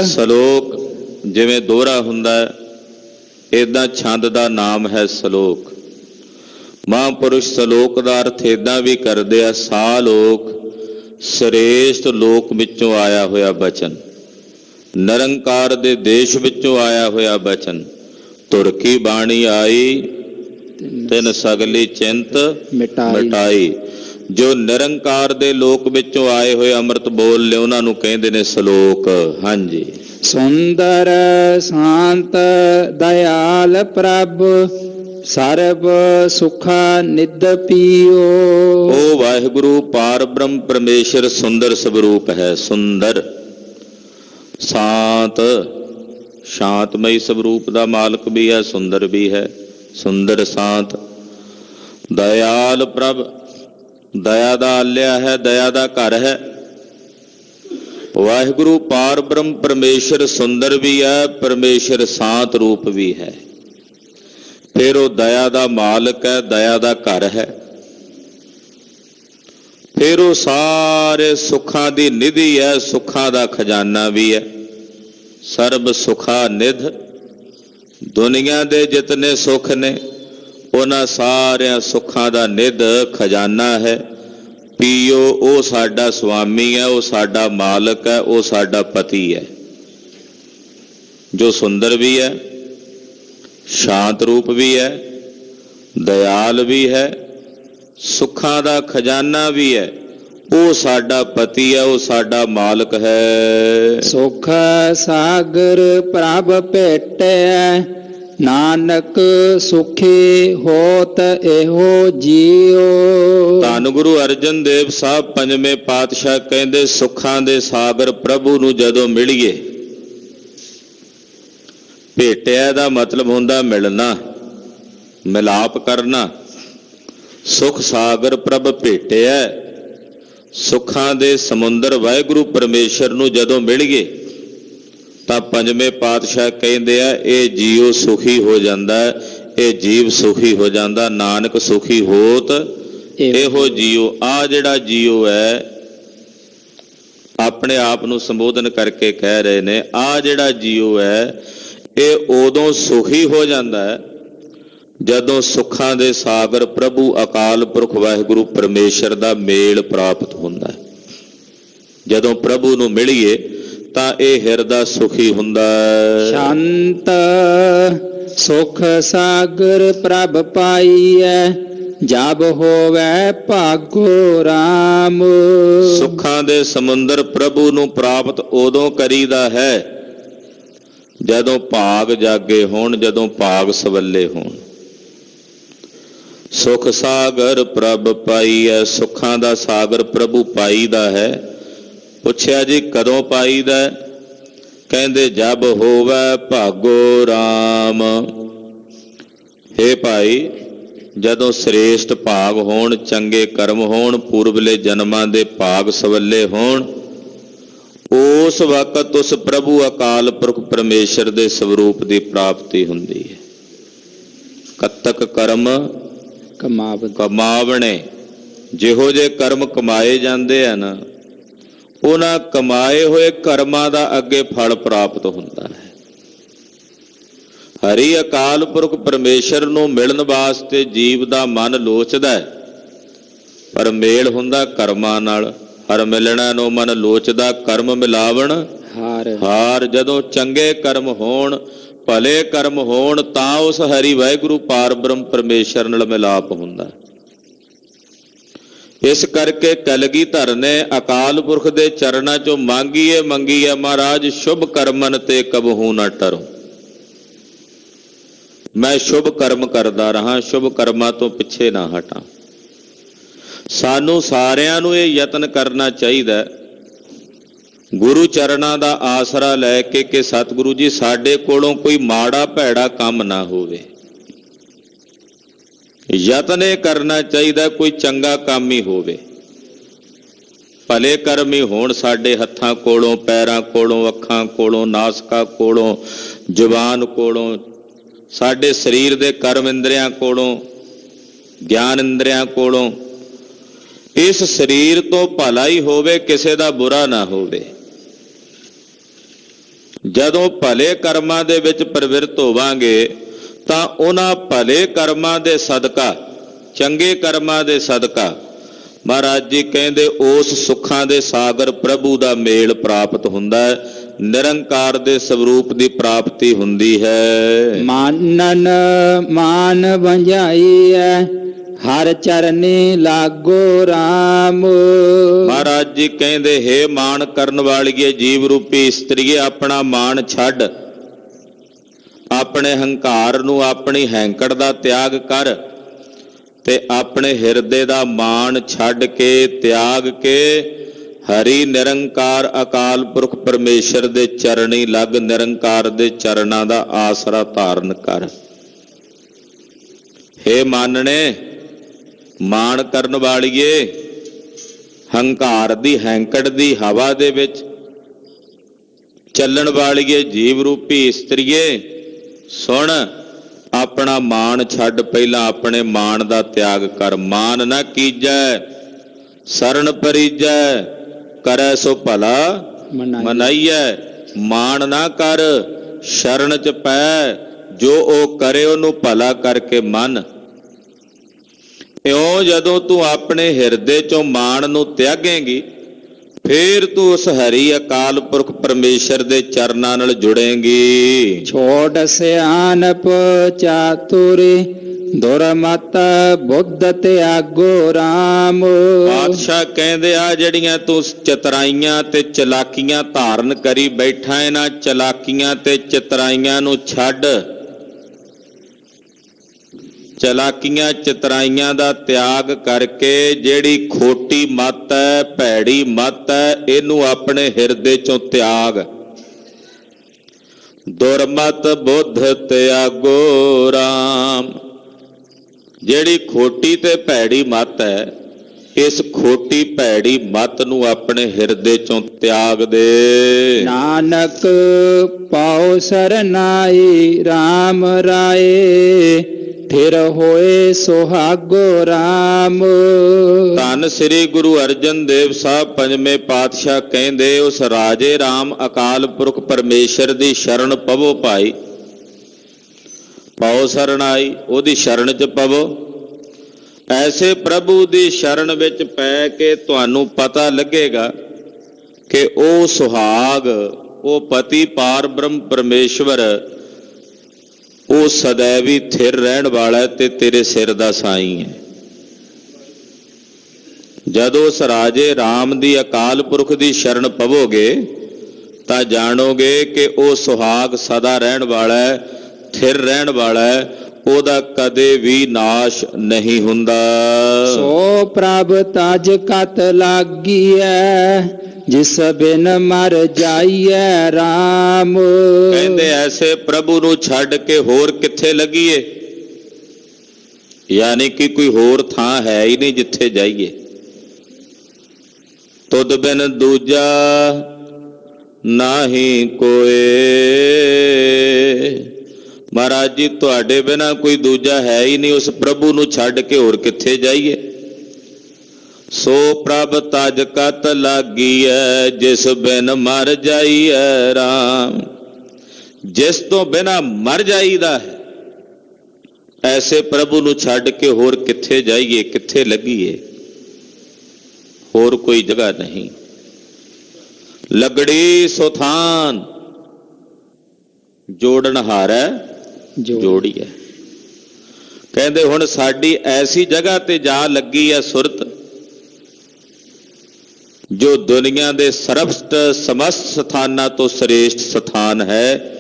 ਸ਼ਲੋਕ ਜਿਵੇਂ ਦੋਹਰਾ ਹੁੰਦਾ ਹੈ, ਏਦਾਂ ਛੰਦ ਦਾ ਨਾਮ ਹੈ ਸ਼ਲੋਕ। ਮਹਾਂਪੁਰਸ਼ ਸ਼ਲੋਕ ਦਾ ਅਰਥ ਏਦਾਂ ਵੀ ਕਰਦੇ ਆ, ਸਾਲੋਕ ਸ੍ਰੇਸ਼ਟ ਲੋਕ ਵਿੱਚੋਂ ਆਇਆ ਹੋਇਆ ਬਚਨ, ਨਿਰੰਕਾਰ ਦੇ ਦੇਸ਼ ਵਿੱਚੋਂ ਆਇਆ ਹੋਇਆ ਬਚਨ। ਤੁਰ ਕੀ ਬਾਣੀ ਆਈ ਤਿਨ ਸਗਲੀ ਚਿੰਤ ਮਿਟਾਈ। ਜੋ ਨਿਰੰਕਾਰ ਦੇ ਲੋਕ ਵਿੱਚੋਂ ਆਏ ਹੋਏ ਅੰਮ੍ਰਿਤ ਬੋਲ ਲਏ, ਉਹਨਾਂ ਨੂੰ ਕਹਿੰਦੇ ਨੇ ਸ਼ਲੋਕ। ਹਾਂਜੀ। ਸੁੰਦਰ ਸ਼ਾਂਤ ਦਇਆਲ ਪ੍ਰਭ ਸਰਬ ਸੁਖਾ ਨਿਧ ਪੀਓ। ਉਹ ਵਾਹਿਗੁਰੂ ਪਾਰ ਬ੍ਰਹਮ ਪਰਮੇਸ਼ਰ ਸੁੰਦਰ ਸਵਰੂਪ ਹੈ। ਸੁੰਦਰ ਸ਼ਾਂਤ, ਸ਼ਾਂਤਮਈ ਸਵਰੂਪ ਦਾ ਮਾਲਕ ਵੀ ਹੈ, ਸੁੰਦਰ ਵੀ ਹੈ। ਸੁੰਦਰ ਸ਼ਾਂਤ ਦਇਆਲ ਪ੍ਰਭ, ਦਇਆ ਦਾ ਆਲਿਆ ਹੈ, ਦਇਆ ਦਾ ਘਰ ਹੈ। ਵਾਹਿਗੁਰੂ ਪਾਰ ਬ੍ਰਹਮ ਪਰਮੇਸ਼ਰ ਸੁੰਦਰ ਵੀ ਹੈ, ਪਰਮੇਸ਼ਰ ਸ਼ਾਂਤ ਰੂਪ ਵੀ ਹੈ। ਫਿਰ ਉਹ ਦਇਆ ਦਾ ਮਾਲਕ ਹੈ, ਦਇਆ ਦਾ ਘਰ ਹੈ। ਫਿਰ ਉਹ ਸਾਰੇ ਸੁੱਖਾਂ ਦੀ ਨਿਧੀ ਹੈ, ਸੁੱਖਾਂ ਦਾ ਖਜ਼ਾਨਾ ਵੀ ਹੈ। ਸਰਬ ਸੁਖਾ ਨਿਧ, ਦੁਨੀਆ ਦੇ ਜਿਤਨੇ ਸੁੱਖ ਨੇ ਉਹਨਾਂ ਸਾਰਿਆਂ ਸੁੱਖਾਂ ਦਾ ਨਿਧ ਖਜ਼ਾਨਾ ਹੈ। ਪੀਓ, ਉਹ ਸਾਡਾ ਸੁਆਮੀ ਹੈ, ਉਹ ਸਾਡਾ ਮਾਲਕ ਹੈ, ਉਹ ਸਾਡਾ ਪਤੀ ਹੈ, ਜੋ ਸੁੰਦਰ ਵੀ ਹੈ, ਸ਼ਾਂਤ ਰੂਪ ਵੀ ਹੈ, ਦਇਆਲ ਵੀ ਹੈ, ਸੁੱਖਾਂ ਦਾ ਖਜ਼ਾਨਾ ਵੀ ਹੈ। ਉਹ ਸਾਡਾ ਪਤੀ ਹੈ, ਉਹ ਸਾਡਾ ਮਾਲਕ ਹੈ। ਸੁਖ ਸਾਗਰ ਪ੍ਰਭ ਭੇਟੈ, ਨਾਨਕ ਸੁਖੀ ਹੋਤ ਇਹੋ ਜੀਉ। ਧੰਨ ਗੁਰੂ ਅਰਜਨ ਦੇਵ ਸਾਹਿਬ ਪੰਜਵੇਂ ਪਾਤਸ਼ਾਹ ਕਹਿੰਦੇ, ਸੁੱਖਾਂ ਦੇ ਸਾਗਰ ਪ੍ਰਭੂ ਨੂੰ ਜਦੋਂ ਮਿਲੀਏ, ਭੇਟਿਆ ਦਾ ਮਤਲਬ ਹੁੰਦਾ ਮਿਲਣਾ, ਮਿਲਾਪ ਕਰਨਾ। ਸੁਖ ਸਾਗਰ ਪ੍ਰਭ ਭੇਟਿਆ, ਸੁੱਖਾਂ ਦੇ ਸਮੁੰਦਰ ਵਾਹਿਗੁਰੂ ਪਰਮੇਸ਼ਰ ਨੂੰ ਜਦੋਂ ਮਿਲੀਏ ਤਾਂ ਪੰਜਵੇਂ ਪਾਤਸ਼ਾਹ ਕਹਿੰਦੇ ਆ, ਇਹ ਜੀਉ ਸੁਖੀ ਹੋ ਜਾਂਦਾ, ਇਹ ਜੀਵ ਸੁਖੀ ਹੋ ਜਾਂਦਾ। ਨਾਨਕ ਸੁਖੀ ਹੋਤ ਇਹੋ ਜੀਉ। ਆ ਜਿਹੜਾ ਜੀਉ ਹੈ, ਆਪਣੇ ਆਪ ਨੂੰ ਸੰਬੋਧਨ ਕਰਕੇ ਕਹਿ ਰਹੇ ਨੇ, ਆ ਜਿਹੜਾ ਜੀਉ ਹੈ ਇਹ ਉਦੋਂ ਸੁਖੀ ਹੋ ਜਾਂਦਾ ਹੈ ਜਦੋਂ ਸੁੱਖਾਂ ਦੇ ਸਾਗਰ ਪ੍ਰਭੂ ਅਕਾਲ ਪੁਰਖ ਵਾਹਿਗੁਰੂ ਪਰਮੇਸ਼ਰ ਦਾ ਮੇਲ ਪ੍ਰਾਪਤ ਹੁੰਦਾ ਹੈ। ਜਦੋਂ ਪ੍ਰਭੂ ਨੂੰ ਮਿਲੀਏ ਤਾਂ ਇਹ ਹਿਰਦਾ ਸੁਖੀ ਹੁੰਦਾ ਹੈ। ਸ਼ਾਂਤ ਸੁਖ ਸਾਗਰ ਪ੍ਰਭ ਪਾਈਐ, ਜਬ ਹੋਵੈ ਭਾਗੋ ਰਾਮ। ਸੁੱਖਾਂ ਦੇ ਸਮੁੰਦਰ ਪ੍ਰਭੂ ਨੂੰ ਪ੍ਰਾਪਤ ਉਦੋਂ ਕਰੀਦਾ ਹੈ ਜਦੋਂ ਭਾਗ ਜਾਗੇ ਹੋਣ, ਜਦੋਂ ਭਾਗ ਸਵੱਲੇ ਹੋਣ। ਸੁਖ ਸਾਗਰ ਪ੍ਰਭ ਪਾਈਐ, ਸੁੱਖਾਂ ਦਾ ਸਾਗਰ ਪ੍ਰਭੂ ਪਾਈਦਾ ਹੈ। ਪੁੱਛਿਆ ਜੀ ਕਦੋਂ ਪਾਈਦਾ? ਕਹਿੰਦੇ ਜਬ ਹੋਵੈ ਭਾਗੋ ਰਾਮ। ਹੇ ਭਾਈ, ਜਦੋਂ ਸ੍ਰੇਸ਼ਟ ਭਾਗ ਹੋਣ, ਚੰਗੇ ਕਰਮ ਹੋਣ, ਪੂਰਬਲੇ ਜਨਮਾਂ ਦੇ ਭਾਗ ਸਵੱਲੇ ਹੋਣ, ਉਸ ਵਕਤ ਉਸ ਪ੍ਰਭੂ ਅਕਾਲ ਪੁਰਖ ਪਰਮੇਸ਼ਰ ਦੇ ਸਵਰੂਪ ਦੀ ਪ੍ਰਾਪਤੀ ਹੁੰਦੀ ਹੈ। ਕਤਕ ਕਰਮ ਕਮਾਵਣੇ, ਜਿਹੋ ਜਿਹੇ ਕਰਮ ਕਮਾਏ ਜਾਂਦੇ ਆ ਨਾ, ਉਹਨਾਂ ਕਮਾਏ ਹੋਏ ਕਰਮਾਂ ਦਾ ਅੱਗੇ ਫਲ ਪ੍ਰਾਪਤ ਹੁੰਦਾ ਹੈ। ਹਰੀ ਅਕਾਲ ਪੁਰਖ ਪਰਮੇਸ਼ਰ ਨੂੰ ਮਿਲਣ ਵਾਸਤੇ ਜੀਵ ਦਾ ਮਨ ਲੋਚਦਾ ਹੈ, ਪਰ ਮੇਲ ਹੁੰਦਾ ਕਰਮਾਂ ਨਾਲ। ਹਰ ਮਿਲਣਾ ਨੂੰ ਮਨ ਲੋਚਦਾ, ਕਰਮ ਮਿਲਾਵਣ ਹਾਰ। ਜਦੋਂ ਚੰਗੇ ਕਰਮ ਹੋਣ, ਭਲੇ ਕਰਮ ਹੋਣ, ਤਾਂ ਉਸ ਹਰੀ ਵਾਹਿਗੁਰੂ ਪਾਰ ਬ੍ਰਹਮ ਪਰਮੇਸ਼ਰ ਨਾਲ ਮਿਲਾਪ ਹੁੰਦਾ। ਇਸ ਕਰਕੇ ਕਲਗੀਧਰ ਨੇ ਅਕਾਲ ਪੁਰਖ ਦੇ ਚਰਨਾਂ ਚੋਂ ਮੰਗੀਏ ਮਹਾਰਾਜ, ਸ਼ੁਭ ਕਰਮਨ ਤੇ ਕਬਹੂ ਨਾ ਟਰੋ। ਮੈਂ ਸ਼ੁਭ ਕਰਮ ਕਰਦਾ ਰਹਾ, ਸ਼ੁਭ ਕਰਮਾਂ ਤੋਂ ਪਿੱਛੇ ਨਾ ਹਟਾਂ। ਸਾਨੂੰ ਸਾਰਿਆਂ ਨੂੰ ਇਹ ਯਤਨ ਕਰਨਾ ਚਾਹੀਦਾ, ਗੁਰੂ ਚਰਨਾਂ ਦਾ ਆਸਰਾ ਲੈ ਕੇ, ਕਿ ਸਤਿਗੁਰੂ ਜੀ ਸਾਡੇ ਕੋਲੋਂ ਕੋਈ ਮਾੜਾ ਭੈੜਾ ਕੰਮ ਨਾ ਹੋਵੇ। ਯਤਨ ਇਹ ਕਰਨਾ ਚਾਹੀਦਾ ਕੋਈ ਚੰਗਾ ਕੰਮ ਹੀ ਹੋਵੇ, ਭਲੇ ਕਰਮ ਹੀ ਹੋਣ ਸਾਡੇ ਹੱਥਾਂ ਕੋਲੋਂ, ਪੈਰਾਂ ਕੋਲੋਂ, ਅੱਖਾਂ ਕੋਲੋਂ, ਨਾਸਕਾ ਕੋਲੋਂ, ਜ਼ੁਬਾਨ ਕੋਲੋਂ, ਸਾਡੇ ਸਰੀਰ ਦੇ ਕਰਮ ਇੰਦਰੀਆਂ ਕੋਲੋਂ, ਗਿਆਨ ਇੰਦਰੀਆਂ ਕੋਲੋਂ। ਇਸ ਸਰੀਰ ਤੋਂ ਭਲਾ ਹੀ ਹੋਵੇ, ਕਿਸੇ ਦਾ ਬੁਰਾ ਨਾ ਹੋਵੇ। ਜਦੋਂ ਭਲੇ ਕਰਮਾਂ ਦੇ ਵਿੱਚ ਪ੍ਰਵਿਰਤ ਹੋਵਾਂਗੇ ਤਾਂ ਉਹਨਾਂ ਭਲੇ ਕਰਮਾਂ ਦੇ ਸਦਕਾ, ਚੰਗੇ ਕਰਮਾਂ ਦੇ ਸਦਕਾ, ਮਹਾਰਾਜ ਜੀ ਕਹਿੰਦੇ ਉਸ ਸੁੱਖਾਂ ਦੇ ਸਾਗਰ ਪ੍ਰਭੂ ਦਾ ਮੇਲ ਪ੍ਰਾਪਤ ਹੁੰਦਾ ਹੈ, ਨਿਰੰਕਾਰ ਦੇ ਸਵਰੂਪ ਦੀ ਪ੍ਰਾਪਤੀ ਹੁੰਦੀ ਹੈ। ਮਾਨਨ ਮਾਨ ਵੰਝਾਈਐ, ਹਰ ਚਰਨੀ ਲਾਗੋ ਰਾਮ। ਮਹਾਰਾਜ ਜੀ ਕਹਿੰਦੇ, ਹੇ ਮਾਣ ਕਰਨ ਵਾਲੀਏ ਜੀਵ ਰੂਪੀ ਇਸਤਰੀਏ, ਆਪਣਾ ਮਾਣ ਛੱਡ, ਆਪਣੇ ਹੰਕਾਰ ਨੂੰ, ਆਪਣੀ ਹੈਂਕੜ ਦਾ ਤਿਆਗ ਕਰ ਤੇ ਆਪਣੇ ਹਿਰਦੇ ਦਾ ਮਾਣ ਛੱਡ ਕੇ, ਤਿਆਗ ਕੇ, ਹਰੀ ਨਿਰੰਕਾਰ ਅਕਾਲ ਪੁਰਖ ਪਰਮੇਸ਼ਰ ਦੇ ਚਰਣੀ ਲੱਗ, ਨਿਰੰਕਾਰ ਦੇ ਚਰਨਾਂ ਦਾ ਆਸਰਾ ਧਾਰਨ ਕਰ। ਹੇ ਮਾਨਣੇ, ਮਾਣ ਕਰਨ ਵਾਲੀਏ, ਹੰਕਾਰ ਦੀ ਹੈਂਕੜ ਦੀ ਹਵਾ ਦੇ ਵਿੱਚ ਚੱਲਣ ਵਾਲੀਏ ਜੀਵ ਰੂਪੀ ਇਸਤਰੀਏ, ਸੁਣ, ਆਪਣਾ ਮਾਣ ਛੱਡ, ਪਹਿਲਾਂ ਆਪਣੇ ਮਾਣ ਦਾ ਤਿਆਗ ਕਰ। ਮਾਨ ਨਾ ਕੀਜੈ ਸਰਣ ਪਰੀਜੈ ਕਰੈ ਸੋ ਭਲਾ ਮਨਾਈ। ਮਨਾਈਐ। ਮਾਣ ਨਾ ਕਰ ਸ਼ਰਨ ਚ ਪੈ, ਜੋ ਉਹ ਕਰੇ ਉਹਨੂੰ ਭਲਾ ਕਰਕੇ ਮੰਨ। ਇਉਂ ਜਦੋਂ ਤੂੰ ਆਪਣੇ ਹਿਰਦੇ ਚੋਂ ਮਾਣ ਨੂੰ ਤਿਆਗੇਂਗੀ, ਫੇਰ ਤੂੰ ਉਸ ਹਰੀ ਅਕਾਲ ਪੁਰਖ ਪਰਮੇਸ਼ਰ ਦੇ ਚਰਨਾਂ ਨਾਲ ਜੁੜੇਂਗੀ। ਛੋੜ ਸਿਆਣਪ ਚਾਤੁਰੀ ਦੁਰਮਤ ਬੁੱਧ ਤਿਆਗੋ ਰਾਮ। ਪਾਤਸ਼ਾਹ ਕਹਿੰਦੇ ਆ ਜਿਹੜੀਆਂ ਤੂੰ ਚਤਰਾਈਆਂ ਤੇ ਚਲਾਕੀਆਂ ਧਾਰਨ ਕਰੀ ਬੈਠਾ, ਇਹਨਾਂ ਚਲਾਕੀਆਂ ਤੇ ਚਤਰਾਈਆਂ ਨੂੰ ਛੱਡ। ਚਲਾਕੀਆਂ ਚਤਰਾਈਆਂ ਦਾ ਤਿਆਗ ਕਰਕੇ ਜਿਹੜੀ ਖੋਟੀ ਮੱਤ ਹੈ, ਭੈੜੀ ਮੱਤ ਹੈ, ਇਹਨੂੰ ਆਪਣੇ ਹਿਰਦੇ ਚੋਂ ਤਿਆਗ। ਦੁਰਮਤ ਬੁੱਧ ਤਿਆਗੋ ਰਾਮ। ਜਿਹੜੀ ਖੋਟੀ ਤੇ ਭੈੜੀ ਮੱਤ ਹੈ, ਇਸ ਖੋਟੀ ਭੈੜੀ ਮੱਤ ਨੂੰ ਆਪਣੇ ਹਿਰਦੇ ਚੋਂ ਤਿਆਗ ਦੇ। ਨਾਨਕ ਪਾਉ ਸਰਨਾਈ RAM ਰਾਏ, ਫਿਰ ਹੋਏ ਸੁਹਾਗੋ ਰਾਮ। ਧੰਨ ਸ੍ਰੀ ਗੁਰੂ ਅਰਜਨ ਦੇਵ ਸਾਹਿਬ ਪੰਜਵੇਂ ਪਾਤਸ਼ਾਹ ਕਹਿੰਦੇ, ਉਸ ਰਾਜੇ ਰਾਮ ਅਕਾਲ ਪੁਰਖ ਪਰਮੇਸ਼ਰ ਦੀ ਸ਼ਰਨ ਪਵੋ ਭਾਈ। ਪਾਓ ਸਰਣਾਈ, ਉਹਦੀ ਸ਼ਰਨ ਚ ਪਵੋ। ਐਸੇ ਪ੍ਰਭੂ ਦੀ ਸ਼ਰਨ ਵਿੱਚ ਪੈ ਕੇ ਤੁਹਾਨੂੰ ਪਤਾ ਲੱਗੇਗਾ ਕਿ ਉਹ ਸੁਹਾਗ, ਉਹ ਪਤੀ ਪਾਰ ਬ੍ਰਹਮ ਪਰਮੇਸ਼ਵਰ, ਉਹ ਸदैवी ਥਿਰ ਰਹਿਣ ਵਾਲਾ ਤੇ ਤੇਰੇ ਸਿਰ ਦਾ ਸਾਈਂ ਹੈ। ਜਦੋਂ ਉਸ ਰਾਜੇ ਰਾਮ ਦੀ ਅਕਾਲ ਪੁਰਖ ਦੀ ਸ਼ਰਨ ਪਵੋਗੇ ਤਾਂ ਜਾਣੋਗੇ ਕਿ ਉਹ ਸੁਹਾਗ ਸਦਾ ਰਹਿਣ ਵਾਲਾ ਹੈ, ਥਿਰ ਰਹਿਣ ਵਾਲਾ ਹੈ, ਉਹਦਾ ਕਦੇ ਵੀ ਨਾਸ਼ ਨਹੀਂ ਹੁੰਦਾ। ਸੋ ਪ੍ਰਭ ਤਜ ਕਤ ਲਾਗੀਐ, ਜਿਸ ਬਿਨ ਮਰ ਜਾਈਐ ਰਾਮ। ਕਹਿੰਦੇ ਐਸੇ ਪ੍ਰਭੂ ਨੂੰ ਛੱਡ ਕੇ ਹੋਰ ਕਿੱਥੇ ਲੱਗੀਏ, ਯਾਨੀ ਕਿ ਕੋਈ ਹੋਰ ਥਾਂ ਹੈ ਹੀ ਨਹੀਂ ਜਿੱਥੇ ਜਾਈਏ। ਤੁਧ ਬਿਨ ਦੂਜਾ ਨਾਹੀ ਕੋਏ। ਮਹਾਰਾਜ ਜੀ, ਤੁਹਾਡੇ ਬਿਨਾ ਕੋਈ ਦੂਜਾ ਹੈ ਹੀ ਨਹੀਂ, ਉਸ ਪ੍ਰਭੂ ਨੂੰ ਛੱਡ ਕੇ ਹੋਰ ਕਿੱਥੇ ਜਾਈਏ। ਸੋ ਪ੍ਰਭ ਤਜ ਕਤ ਲਾਗੀਐ, ਜਿਸ ਬਿਨ ਮਰ ਜਾਈਐ ਰਾਮ। ਜਿਸ ਤੋਂ ਬਿਨਾ ਮਰ ਜਾਈਦਾ ਹੈ, ਐਸੇ ਪ੍ਰਭੂ ਨੂੰ ਛੱਡ ਕੇ ਹੋਰ ਕਿੱਥੇ ਜਾਈਏ, ਕਿੱਥੇ ਲੱਗੀਏ। ਹੋਰ ਕੋਈ ਜਗ੍ਹਾ ਨਹੀਂ। ਲਗੜੀ ਸੁਥਾਨ ਜੋੜਨ ਹਾਰੈ ਜੋੜੀਐ। ਕਹਿੰਦੇ ਹੁਣ ਸਾਡੀ ਐਸੀ ਜਗ੍ਹਾ ਤੇ ਜਾ ਲੱਗੀ ਹੈ ਸੁਰਤ, ਜੋ ਦੁਨੀਆ ਦੇ ਸਰਬਸਤ ਸਮਸਤ ਸਥਾਨਾਂ ਤੋਂ ਸ੍ਰੇਸ਼ਟ ਸਥਾਨ ਹੈ,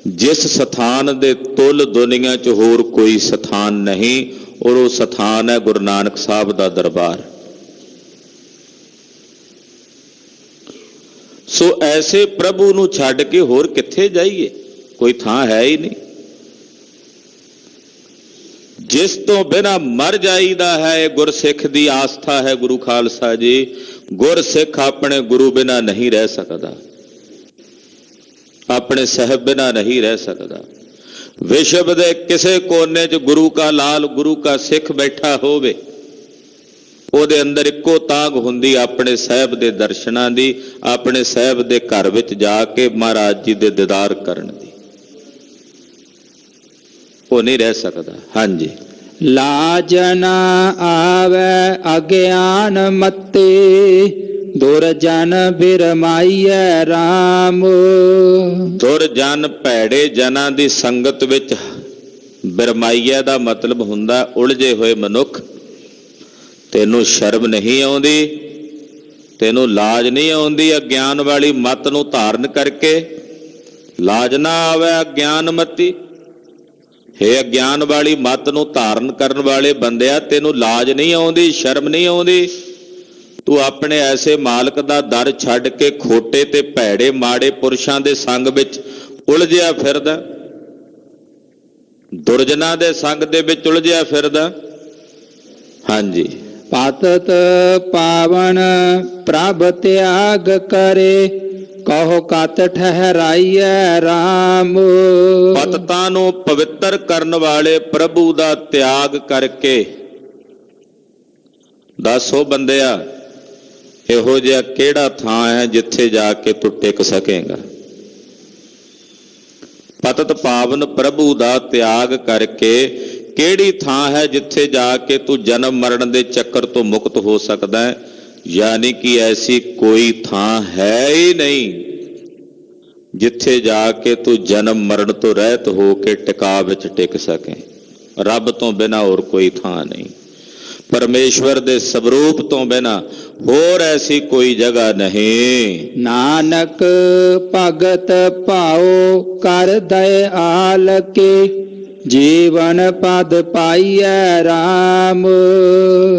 ਜਿਸ ਸਥਾਨ ਦੇ ਤੁਲ ਦੁਨੀਆ 'ਚ ਹੋਰ ਕੋਈ ਸਥਾਨ ਨਹੀਂ, ਔਰ ਉਹ ਸਥਾਨ ਹੈ ਗੁਰੂ ਨਾਨਕ ਸਾਹਿਬ ਦਾ ਦਰਬਾਰ। ਸੋ ਐਸੇ ਪ੍ਰਭੂ ਨੂੰ ਛੱਡ ਕੇ ਹੋਰ ਕਿੱਥੇ ਜਾਈਏ, ਕੋਈ ਥਾਂ ਹੈ ਹੀ ਨਹੀਂ। ਜਿਸ ਤੋਂ ਬਿਨਾਂ ਮਰ ਜਾਈਦਾ ਹੈ, ਗੁਰਸਿੱਖ ਦੀ ਆਸਥਾ ਹੈ। ਗੁਰੂ ਖਾਲਸਾ ਜੀ, ਗੁਰਸਿੱਖ ਆਪਣੇ ਗੁਰੂ ਬਿਨਾਂ ਨਹੀਂ ਰਹਿ ਸਕਦਾ, ਆਪਣੇ ਸਾਹਿਬ ਬਿਨਾਂ ਨਹੀਂ ਰਹਿ ਸਕਦਾ। ਵਿਸ਼ਵ ਦੇ ਕਿਸੇ ਕੋਨੇ 'ਚ ਗੁਰੂ ਕਾ ਲਾਲ, ਗੁਰੂ ਕਾ ਸਿੱਖ ਬੈਠਾ ਹੋਵੇ, ਉਹਦੇ ਅੰਦਰ ਇੱਕੋ ਤਾਂਘ ਹੁੰਦੀ ਆਪਣੇ ਸਾਹਿਬ ਦੇ ਦਰਸ਼ਨਾਂ ਦੀ, ਆਪਣੇ ਸਾਹਿਬ ਦੇ ਘਰ ਵਿੱਚ ਜਾ ਕੇ ਮਹਾਰਾਜ ਜੀ ਦੇ ਦੀਦਾਰ ਕਰਨ ਦੀ। ਉਹ ਨਹੀਂ ਰਹਿ ਸਕਦਾ। ਹਾਂਜੀ। ਲਾਜ ਨਾ ਆਵੈ ਅਗਿਆਨ ਮਤੇ, ਦੁਰਜਨ ਬਿਰਮਾਈਐ ਰਾਮ। ਦੁਰਜਨ ਭੈੜੇ ਜਨਾਂ ਦੀ ਸੰਗਤ ਵਿੱਚ ਬਿਰਮਾਈਆ ਦਾ ਮਤਲਬ ਹੁੰਦਾ ਉਲਝੇ ਹੋਏ ਮਨੁੱਖ। ਤੈਨੂੰ ਸ਼ਰਮ ਨਹੀਂ ਆਉਂਦੀ, ਤੈਨੂੰ ਲਾਜ ਨਹੀਂ ਆਉਂਦੀ ਅਗਿਆਨ ਵਾਲੀ ਮੱਤ ਨੂੰ ਧਾਰਨ ਕਰਕੇ। ਲਾਜ ਨਾ ਆਵੇ ਅਗਿਆਨ ਮਤੀ। ਹੇ ਅਗਿਆਨ ਵਾਲੀ ਮੱਤ ਨੂੰ ਧਾਰਨ ਕਰਨ ਵਾਲੇ ਬੰਦਿਆ, ਤੈਨੂੰ ਲਾਜ ਨਹੀਂ ਆਉਂਦੀ, ਸ਼ਰਮ ਨਹੀਂ ਆਉਂਦੀ। ਤੂੰ ਆਪਣੇ ਐਸੇ ਮਾਲਕ ਦਾ ਦਰ ਛੱਡ ਕੇ ਖੋਟੇ ਤੇ ਭੈੜੇ ਮਾੜੇ ਪੁਰਸ਼ਾਂ ਦੇ ਸੰਗ ਵਿੱਚ ਉਲਝਿਆ ਫਿਰਦਾ, ਦੁਰਜਨਾਂ ਦੇ ਸੰਗ ਦੇ ਵਿੱਚ ਉਲਝਿਆ ਫਿਰਦਾ। ਹਾਂਜੀ। ਪਤਤ ਪਾਵਨ ਪ੍ਰਭ ਤਿਆਗ ਕਰੇ, ਕਹੋ ਕਤ ਠਹਿਰਾਈਐ ਰਾਮ। ਪਤਤਾਂ ਨੂੰ ਪਵਿੱਤਰ ਕਰਨ ਵਾਲੇ ਪ੍ਰਭੂ ਦਾ ਤਿਆਗ ਕਰਕੇ। ਦੱਸੋ ਬੰਦਿਆ, ਇਹੋ ਜਿਹਾ ਕਿਹੜਾ ਥਾਂ ਹੈ ਜਿੱਥੇ ਜਾ ਕੇ ਤੂੰ ਟਿਕ ਸਕੇਗਾ? ਪਤਿਤ ਪਾਵਨ ਪ੍ਰਭੂ ਦਾ ਤਿਆਗ ਕਰਕੇ ਕਿਹੜੀ ਥਾਂ ਹੈ ਜਿੱਥੇ ਜਾ ਕੇ ਤੂੰ ਜਨਮ ਮਰਨ ਦੇ ਚੱਕਰ ਤੋਂ ਮੁਕਤ ਹੋ ਸਕਦਾ ਹੈ? ਯਾਨੀ ਕਿ ਐਸੀ ਕੋਈ ਥਾਂ ਹੈ ਹੀ ਨਹੀਂ ਜਿੱਥੇ ਜਾ ਕੇ ਤੂੰ ਜਨਮ ਮਰਨ ਤੋਂ ਰਹਿਤ ਹੋ ਕੇ ਟਿਕਾ ਵਿੱਚ ਟਿਕ ਸਕੇ। ਰੱਬ ਤੋਂ ਬਿਨਾਂ ਹੋਰ ਕੋਈ ਥਾਂ ਨਹੀਂ, ਪਰਮੇਸ਼ਵਰ ਦੇ ਸਵਰੂਪ ਤੋਂ ਬਿਨਾਂ ਹੋਰ ਐਸੀ ਕੋਈ ਜਗ੍ਹਾ ਨਹੀਂ। ਨਾਨਕ ਭਗਤ ਭਾਉ ਕਰ ਦਇਆਲ ਕੇ, ਜੀਵਨ ਪਦ ਪਾਈਐ RAM।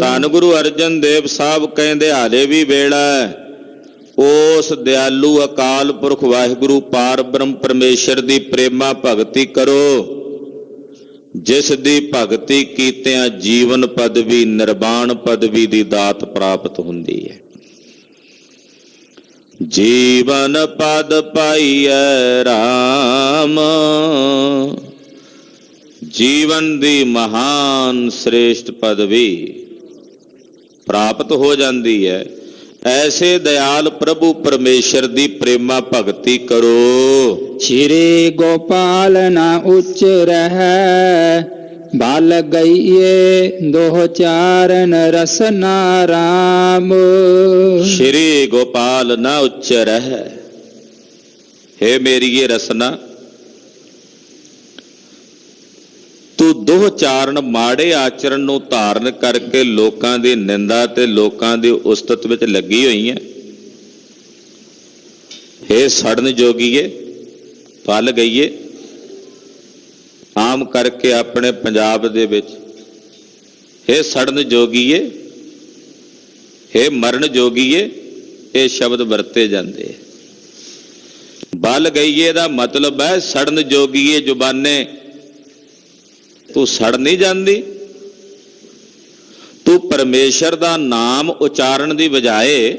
ਧੰਨ ਗੁਰੂ ਅਰਜਨ ਦੇਵ ਸਾਹਿਬ ਕਹਿੰਦੇ ਹਾਲੇ ਵੀ ਵੇਲਾ ਹੈ, ਉਸ ਦਿਆਲੂ ਅਕਾਲ ਪੁਰਖ ਵਾਹਿਗੁਰੂ ਪਾਰ ਬ੍ਰਹਮ ਪਰਮੇਸ਼ਰ ਦੀ ਪ੍ਰੇਮਾ ਭਗਤੀ ਕਰੋ, ਜਿਸ ਦੀ ਭਗਤੀ ਕੀਤਿਆਂ ਜੀਵਨ ਪਦਵੀ ਨਿਰਵਾਣ ਪਦਵੀ ਦੀ ਦਾਤ ਪ੍ਰਾਪਤ ਹੁੰਦੀ ਹੈ। ਜੀਵਨ ਪਦ ਪਾਈਐ RAM, ਜੀਵਨ ਦੀ ਮਹਾਨ ਸ੍ਰੇਸ਼ਟ ਪਦਵੀ ਪ੍ਰਾਪਤ ਹੋ ਜਾਂਦੀ ਹੈ। ਐਸੇ ਦਇਆਲ ਪ੍ਰਭੂ ਪਰਮੇਸ਼ਰ ਦੀ ਪ੍ਰੇਮਾ ਭਗਤੀ ਕਰੋ। ਸ਼੍ਰੀ ਗੋਪਾਲ ਨਾ ਉਚਰਹਿ, ਬਲ ਗਈਏ ਦੋਹ ਚਾਰਨ ਰਸਨਾ RAM। ਸ਼੍ਰੀ ਗੋਪਾਲ ਨਾ ਉਚਰਹਿ, ਹੇ ਮੇਰੀਏ ਰਸਨਾ, ਤੂੰ ਦੋਹ ਚਾਰਨ ਮਾੜੇ ਆਚਰਣ ਨੂੰ ਧਾਰਨ ਕਰਕੇ ਲੋਕਾਂ ਦੀ ਨਿੰਦਾ ਤੇ ਲੋਕਾਂ ਦੀ ਉਸਤਤ ਵਿੱਚ ਲੱਗੀ ਹੋਈ ਹੈ। ਹੇ ਸੜਨ ਜੋਗੀਏ, ਪਲ ਗਈਏ। ਆਮ ਕਰਕੇ ਆਪਣੇ ਪੰਜਾਬ ਦੇ ਵਿੱਚ ਹੇ ਸੜਨ ਜੋਗੀਏ, ਹੇ ਮਰਨ ਜੋਗੀਏ, ਇਹ ਸ਼ਬਦ ਵਰਤੇ ਜਾਂਦੇ। ਬਲ ਗਈਏ ਦਾ ਮਤਲਬ ਹੈ ਸੜਨ ਜੋਗੀਏ ਜ਼ੁਬਾਨੇ, ਤੂੰ ਸੜ ਨਹੀਂ ਜਾਂਦੀ। ਤੂੰ ਪਰਮੇਸ਼ਰ ਦਾ ਨਾਮ ਉਚਾਰਨ ਦੀ ਬਜਾਏ,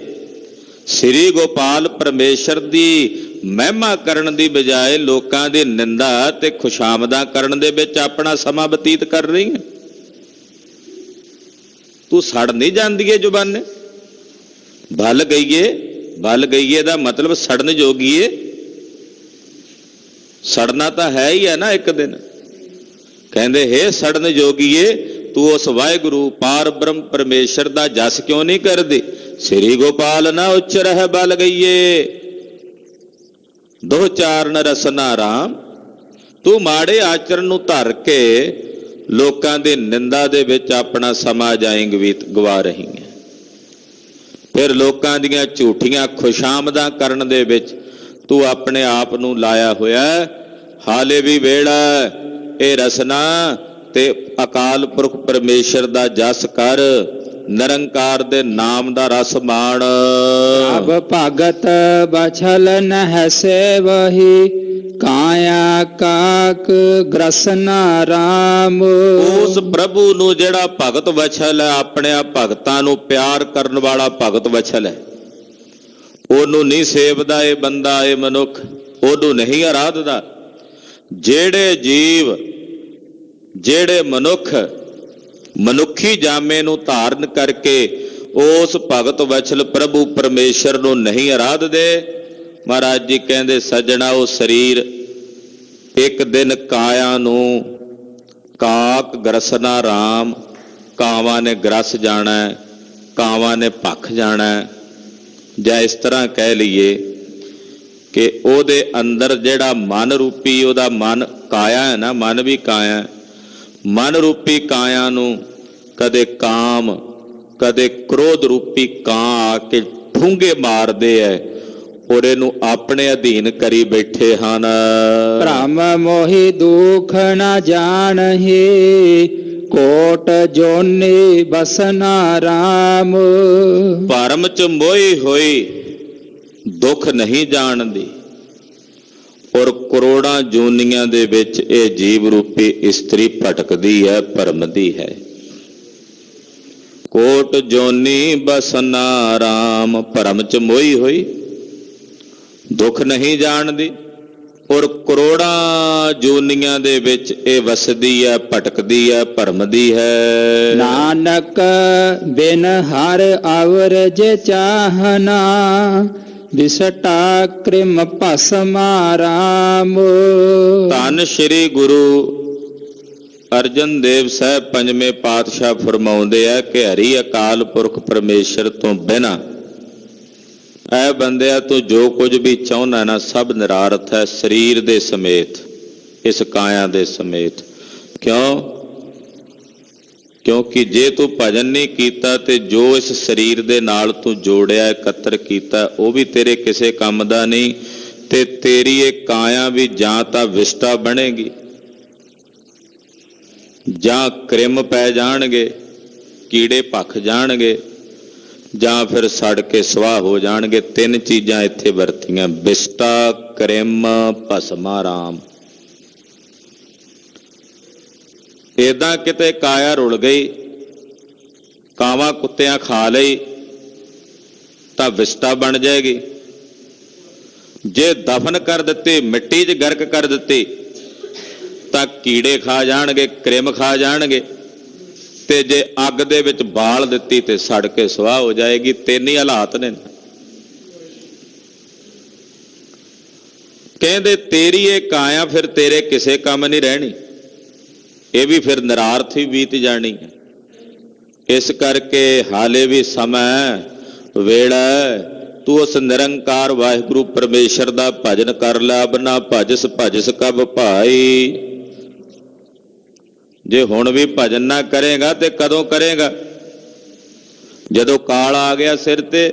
ਸ੍ਰੀ ਗੋਪਾਲ ਪਰਮੇਸ਼ਰ ਦੀ ਮਹਿਮਾ ਕਰਨ ਦੀ ਬਜਾਏ ਲੋਕਾਂ ਦੀ ਨਿੰਦਾ ਤੇ ਖੁਸ਼ਾਮਦਾਂ ਕਰਨ ਦੇ ਵਿੱਚ ਆਪਣਾ ਸਮਾਂ ਬਤੀਤ ਕਰ ਰਹੀ ਹੈ। ਤੂੰ ਸੜ ਨਹੀਂ ਜਾਂਦੀ ਏ ਜ਼ੁਬਾਨੇ। ਭਲ ਗਈਏ ਦਾ ਮਤਲਬ ਸੜਨ ਜੋਗੀਏ। ਸੜਨਾ ਤਾਂ ਹੈ ਹੀ ਹੈ ਨਾ ਇੱਕ ਦਿਨ। ਕਹਿੰਦੇ ਹੇ ਸੜਨ ਜੋਗੀਏ, ਤੂੰ ਉਸ ਵਾਹਿਗੁਰੂ ਪਾਰ ਬ੍ਰਹਮ ਪਰਮੇਸ਼ਰ ਦਾ ਜਸ ਕਿਉਂ ਨਹੀਂ ਕਰਦੀ? ਸ੍ਰੀ ਗੋਪਾਲ ਨਾ ਉਚਰਹਿ ਬਲ ਗਈਏ, ਦੋ ਚਾਰਨ ਰਸਨਾ RAM। ਤੂੰ ਮਾੜੇ ਆਚਰਣ ਨੂੰ ਧਰ ਕੇ ਲੋਕਾਂ ਦੀ ਨਿੰਦਾ ਦੇ ਵਿੱਚ ਆਪਣਾ ਸਮਾਂ ਜਾਏਂਗੀ ਗਵਾ ਰਹੀ ਹੈ। ਫਿਰ ਲੋਕਾਂ ਦੀਆਂ ਝੂਠੀਆਂ ਖੁਸ਼ਾਮਦਾਂ ਕਰਨ ਦੇ ਵਿੱਚ ਤੂੰ ਆਪਣੇ ਆਪ ਨੂੰ ਲਾਇਆ ਹੋਇਆ। ਹਾਲੇ ਵੀ ਵੇਲਾ, ਇਹ ਰਸਨਾ ਤੇ ਅਕਾਲ ਪੁਰਖ ਪਰਮੇਸ਼ਰ ਦਾ ਜਸ ਕਰ, ਨਿਰੰਕਾਰ ਦੇ ਨਾਮ ਦਾ ਰਸ ਮਾਣ। ਅਬ ਭਗਤ ਬਛਲ ਨਹਿ ਸੇਵਹੀ, ਕਾਇਆ ਕਾਕ ਗ੍ਰਸਨਾ RAM। ਉਸ ਪ੍ਰਭੂ ਨੂੰ ਜਿਹੜਾ ਭਗਤ ਵਛਲ ਹੈ, ਆਪਣੇ ਭਗਤਾਂ ਨੂੰ ਪਿਆਰ ਕਰਨ ਵਾਲਾ ਭਗਤ ਵਛਲ ਹੈ, ਉਹਨੂੰ ਨਹੀਂ ਸੇਵਦਾ ਇਹ ਬੰਦਾ, ਇਹ ਮਨੁੱਖ, ਉਹਨੂੰ ਨਹੀਂ ਆਰਾਧਦਾ। ਜਿਹੜੇ ਜੀਵ, ਜਿਹੜੇ ਮਨੁੱਖ ਮਨੁੱਖੀ ਜਾਮੇ ਨੂੰ ਧਾਰਨ ਕਰਕੇ ਉਸ ਭਗਤ ਵਛਲ ਪ੍ਰਭੂ ਪਰਮੇਸ਼ਰ ਨੂੰ ਨਹੀਂ ਆਰਾਧਦੇ, ਮਹਾਰਾਜ ਜੀ ਕਹਿੰਦੇ ਸੱਜਣਾ ਉਹ ਸਰੀਰ ਇੱਕ ਦਿਨ ਕਾਇਆ ਨੂੰ ਕਾਕ ਗ੍ਰਸਨਾ RAM, ਕਾਵਾਂ ਨੇ ਗ੍ਰਸ ਜਾਣਾ, ਕਾਵਾਂ ਨੇ ਭਖ ਜਾਣਾ। ਜਾਂ ਇਸ ਤਰ੍ਹਾਂ ਕਹਿ ਲਈਏ ਕਿ ਉਹਦੇ ਅੰਦਰ ਜਿਹੜਾ ਮਨ ਰੂਪੀ, ਉਹਦਾ ਮਨ ਕਾਇਆ ਹੈ ਨਾ, ਮਨ ਵੀ ਕਾਇਆ, ਮਨ ਰੂਪੀ ਕਾਇਆ ਨੂੰ ਕਦੇ ਕਾਮ ਕਦੇ ਕ੍ਰੋਧ ਰੂਪੀ ਕਾਂ ਆ ਕੇ ਠੂੰਗੇ ਮਾਰਦੇ ਐ ਔਰ ਇਹਨੂੰ ਆਪਣੇ ਅਧੀਨ ਕਰੀ ਬੈਠੇ ਹਨ। ਭ੍ਰਮ ਮੋਹਿ ਦੁਖ ਨ ਜਾਣਹਿ, ਕੋਟ ਜੋਨੀ ਬਸਨਾ RAM। ਭਰਮ ਚ ਮੋਹੀ ਹੋਈ ਦੁੱਖ ਨਹੀਂ ਜਾਣਦੀ ਔਰ ਕਰੋੜਾਂ ਜੋਨੀਆਂ ਦੇ ਵਿੱਚ ਇਹ ਜੀਵ ਰੂਪੀ ਇਸਤਰੀ ਭਟਕਦੀ ਹੈ, ਭਰਮਦੀ ਹੈ। ਕੋਟ ਜੋਨੀ ਬਸਨਾ RAM, ਭਰਮ ਚ ਮੋਹੀ ਹੋਈ ਦੁੱਖ ਨਹੀਂ ਜਾਣਦੀ। ਔਰ ਕਰੋੜਾਂ ਜੋਨੀਆਂ ਦੇ ਵਿੱਚ ਇਹ ਵਸਦੀ ਹੈ, ਭਟਕਦੀ ਹੈ, ਭਰਮਦੀ ਹੈ। ਨਾਨਕ ਬਿਨ ਹਰ ਅਵਰ ਜੇ ਚਾਹਨਾ, ਵਿਸਟਾ ਕ੍ਰਿਮ ਭਸਮਾ ਰਾਮ। ਧੰਨ ਸ਼੍ਰੀ ਗੁਰੂ ਅਰਜਨ ਦੇਵ ਸਾਹਿਬ ਪੰਜਵੇਂ ਪਾਤਸ਼ਾਹ ਫਰਮਾਉਂਦੇ ਆ ਕਿ ਹਰੀ ਅਕਾਲ ਪੁਰਖ ਪਰਮੇਸ਼ਰ ਤੋਂ ਬਿਨਾਂ ਐ ਬੰਦਿਆ ਤੂੰ ਜੋ ਕੁਝ ਵੀ ਚਾਹੁੰਦਾ ਨਾ ਸਭ ਨਿਰਾਰਥ ਹੈ, ਸਰੀਰ ਦੇ ਸਮੇਤ, ਇਸ ਕਾਇਆ ਦੇ ਸਮੇਤ। ਕਿਉਂਕਿ ਜੇ ਤੂੰ ਭਜਨ ਨਹੀਂ ਕੀਤਾ ਤੇ ਜੋ ਇਸ ਸਰੀਰ ਦੇ ਨਾਲ ਤੂੰ ਜੋੜਿਆ, ਇਕੱਤਰ ਕੀਤਾ, ਉਹ ਵੀ ਤੇਰੇ ਕਿਸੇ ਕੰਮ ਦਾ ਨਹੀਂ, ਤੇ ਤੇਰੀ ਇਹ ਕਾਇਆ ਵੀ ਜਾਂ ਤਾਂ ਵਿਸ਼ਟਾ ਬਣੇਗੀ, ਜਾਂ ਕ੍ਰਿਮ ਪੈ ਜਾਣਗੇ, ਕੀੜੇ ਭਖ ਜਾਣਗੇ, ਜਾਂ ਫਿਰ ਸੜ ਕੇ ਸਵਾਹ ਹੋ ਜਾਣਗੇ। ਤਿੰਨ ਚੀਜ਼ਾਂ ਇੱਥੇ ਵਰਤੀਆਂ, ਵਿਸ਼ਟਾ, ਕ੍ਰਿਮ, ਭਸਮਾ ਰਾਮ। ਏਦਾਂ ਕਿਤੇ ਕਾਇਆ ਰੁਲ ਗਈ, ਕਾਵਾਂ ਕੁੱਤਿਆਂ ਖਾ ਲਈ ਤਾਂ ਵਿਸ਼ਟਾ ਬਣ ਜਾਏਗੀ। ਜੇ ਦਫਨ ਕਰ ਦਿੱਤੀ, ਮਿੱਟੀ 'ਚ ਗਰਕ ਕਰ ਦਿੱਤੀ ਤਾਂ ਕੀੜੇ ਖਾ ਜਾਣਗੇ, ਕ੍ਰਿਮ ਖਾ ਜਾਣਗੇ, ਤੇ ਜੇ ਅੱਗ ਦੇ ਵਿੱਚ ਬਾਲ ਦਿੱਤੀ ਤੇ ਸੜ ਕੇ ਸੁਆਹ ਹੋ ਜਾਏਗੀ। ਤਿੰਨ ਹੀ ਹਾਲਾਤ ਨੇ। ਕਹਿੰਦੇ ਤੇਰੀ ਇਹ ਕਾਇਆ ਫਿਰ ਤੇਰੇ ਕਿਸੇ ਕੰਮ ਨਹੀਂ ਰਹਿਣੀ, ਇਹ ਵੀ ਫਿਰ ਨਿਰਾਰਥ ਹੀ ਬੀਤ ਜਾਣੀ ਹੈ। ਇਸ ਕਰਕੇ ਹਾਲੇ ਵੀ ਸਮਾਂ, ਵੇਲਾ, ਤੂੰ ਉਸ ਨਿਰੰਕਾਰ ਵਾਹਿਗੁਰੂ ਪਰਮੇਸ਼ਰ ਦਾ ਭਜਨ ਕਰ ਲੈ। ਅਬਨਾ ਭਜਸ ਭਜਸ ਕਬ ਭਾਈ। ਜੇ ਹੁਣ ਵੀ ਭਜਨ ਨਾ ਕਰੇਗਾ ਤੇ ਕਦੋਂ ਕਰੇਗਾ? ਜਦੋਂ ਕਾਲ ਆ ਗਿਆ ਸਿਰ ਤੇ।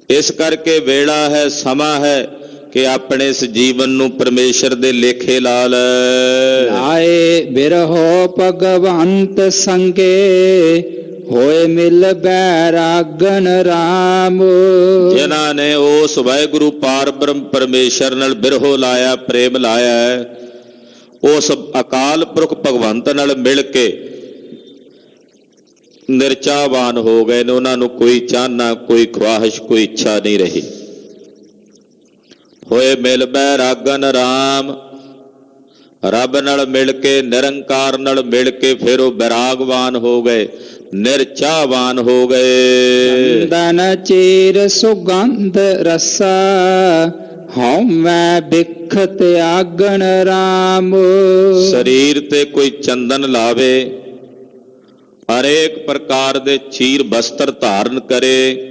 ਇਸ ਕਰਕੇ ਵੇਲਾ ਹੈ, ਸਮਾਂ ਹੈ ਕਿ ਆਪਣੇ ਇਸ ਜੀਵਨ ਨੂੰ ਪਰਮੇਸ਼ਰ ਦੇ ਲੇਖੇ ਲਾ ਲੈ। ਲਾਏ ਬਿਰਹੋ ਭਗਵੰਤ ਸੰਗੇ, ਹੋਏ ਮਿਲ ਬੈਰਾਗਨ ਰਾਮ। ਜਿਨ੍ਹਾਂ ਨੇ ਉਸ ਵਾਹਿਗੁਰੂ ਪਾਰ ਬ੍ਰਹਮ ਪਰਮੇਸ਼ਰ ਨਾਲ ਬਿਰਹੋ ਲਾਇਆ, ਪ੍ਰੇਮ ਲਾਇਆ, ਉਸ ਅਕਾਲ ਪੁਰਖ ਭਗਵੰਤ ਨਾਲ ਮਿਲ ਕੇ ਨਿਰਚਾਵਾਨ ਹੋ ਗਏ ਨੇ। ਉਹਨਾਂ ਨੂੰ ਕੋਈ ਚਾਹਨਾ, ਕੋਈ ਖਵਾਹਿਸ਼, ਕੋਈ ਇੱਛਾ ਨਹੀਂ ਰਹੀ। ਹੋਏ ਮਿਲ ਬੈਰਾਗਨ ਰਾਮ। ਰੱਬ ਨਾਲ ਮਿਲ ਕੇ, ਨਿਰੰਕਾਰ ਨਾਲ ਮਿਲ ਕੇ ਫਿਰ ਉਹ ਬੈਰਾਗਵਾਨ ਹੋ ਗਏ, ਨਿਰਚਾਵਾਨ ਹੋ ਗਏ। ਚੰਦਨ ਚੀਰ ਸੁਗੰਧ ਰਸਾ, ਹਉ ਮੈਂ ਬਿਖ ਤਿਆਗਣ ਰਾਮ। ਸਰੀਰ ਤੇ ਕੋਈ ਚੰਦਨ ਲਾਵੇ, ਹਰੇਕ ਪ੍ਰਕਾਰ ਦੇ ਚੀਰ ਬਸਤਰ ਧਾਰਨ ਕਰੇ,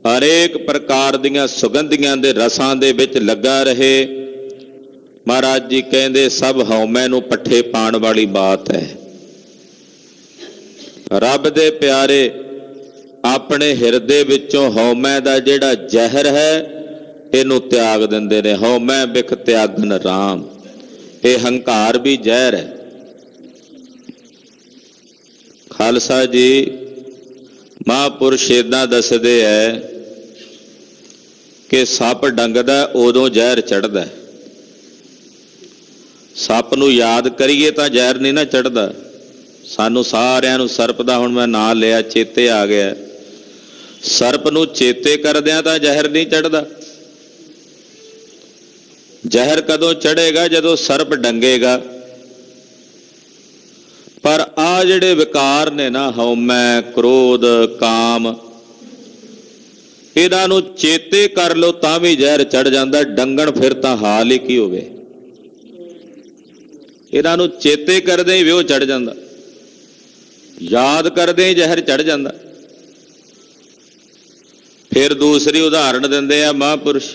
ਹਰੇਕ ਪ੍ਰਕਾਰ ਦੀਆਂ ਸੁਗੰਧੀਆਂ ਦੇ ਰਸਾਂ ਦੇ ਵਿੱਚ ਲੱਗਾ ਰਹੇ। ਮਹਾਰਾਜ ਜੀ ਕਹਿੰਦੇ ਸਭ ਹਉਮੈ ਨੂੰ ਪੱਠੇ ਪਾਉਣ ਵਾਲੀ ਬਾਤ ਹੈ। ਰੱਬ ਦੇ ਪਿਆਰੇ ਆਪਣੇ ਹਿਰਦੇ ਵਿੱਚੋਂ ਹਉਮੈ ਦਾ ਜਿਹੜਾ ਜ਼ਹਿਰ ਹੈ ਇਹਨੂੰ ਤਿਆਗ ਦਿੰਦੇ ਨੇ। ਹਉਮੈ ਬਿਖ ਤਿਆਗਨ ਰਾਮ। ਇਹ ਹੰਕਾਰ ਵੀ ਜ਼ਹਿਰ ਹੈ। ਖਾਲਸਾ ਜੀ ਮਹਾਂਪੁਰਸ਼ ਏਦਾਂ ਦੱਸਦੇ ਹੈ ਕਿ ਸੱਪ ਡੰਗਦਾ ਉਦੋਂ ਜ਼ਹਿਰ ਚੜ੍ਹਦਾ। ਸੱਪ ਨੂੰ ਯਾਦ ਕਰੀਏ ਤਾਂ ਜ਼ਹਿਰ ਨਹੀਂ ਨਾ ਚੜ੍ਹਦਾ। ਸਾਨੂੰ ਸਾਰਿਆਂ ਨੂੰ ਸਰਪ ਦਾ ਹੁਣ ਮੈਂ ਨਾਂ ਲਿਆ, ਚੇਤੇ ਆ ਗਿਆ। ਸਰਪ ਨੂੰ ਚੇਤੇ ਕਰਦਿਆਂ ਤਾਂ ਜ਼ਹਿਰ ਨਹੀਂ ਚੜ੍ਹਦਾ। ਜ਼ਹਿਰ ਕਦੋਂ ਚੜ੍ਹੇਗਾ? ਜਦੋਂ ਸਰਪ ਡੰਗੇਗਾ। ਪਰ ਆ ਜਿਹੜੇ ਵਿਕਾਰ ਨੇ ਨਾ, ਹਉਮੈ, ਕ੍ਰੋਧ, ਕਾਮ, ਇਹਨਾਂ ਨੂੰ ਚੇਤੇ ਕਰ ਲਓ ਤਾਂ ਵੀ ਜ਼ਹਿਰ ਚੜ੍ਹ ਜਾਂਦਾ। ਡੰਗਣ ਫਿਰ ਤਾਂ ਹਾਲ ਹੀ ਕੀ ਹੋਵੇ। ਇਹਨਾਂ ਨੂੰ ਚੇਤੇ ਕਰਦੇ ਹੀ ਵਿਉ ਚੜ੍ਹ ਜਾਂਦਾ, ਯਾਦ ਕਰਦੇ ਹੀ ਜ਼ਹਿਰ ਚੜ੍ਹ ਜਾਂਦਾ। ਫਿਰ ਦੂਸਰੀ ਉਦਾਹਰਣ ਦਿੰਦੇ ਆ ਮਹਾਂਪੁਰਸ਼,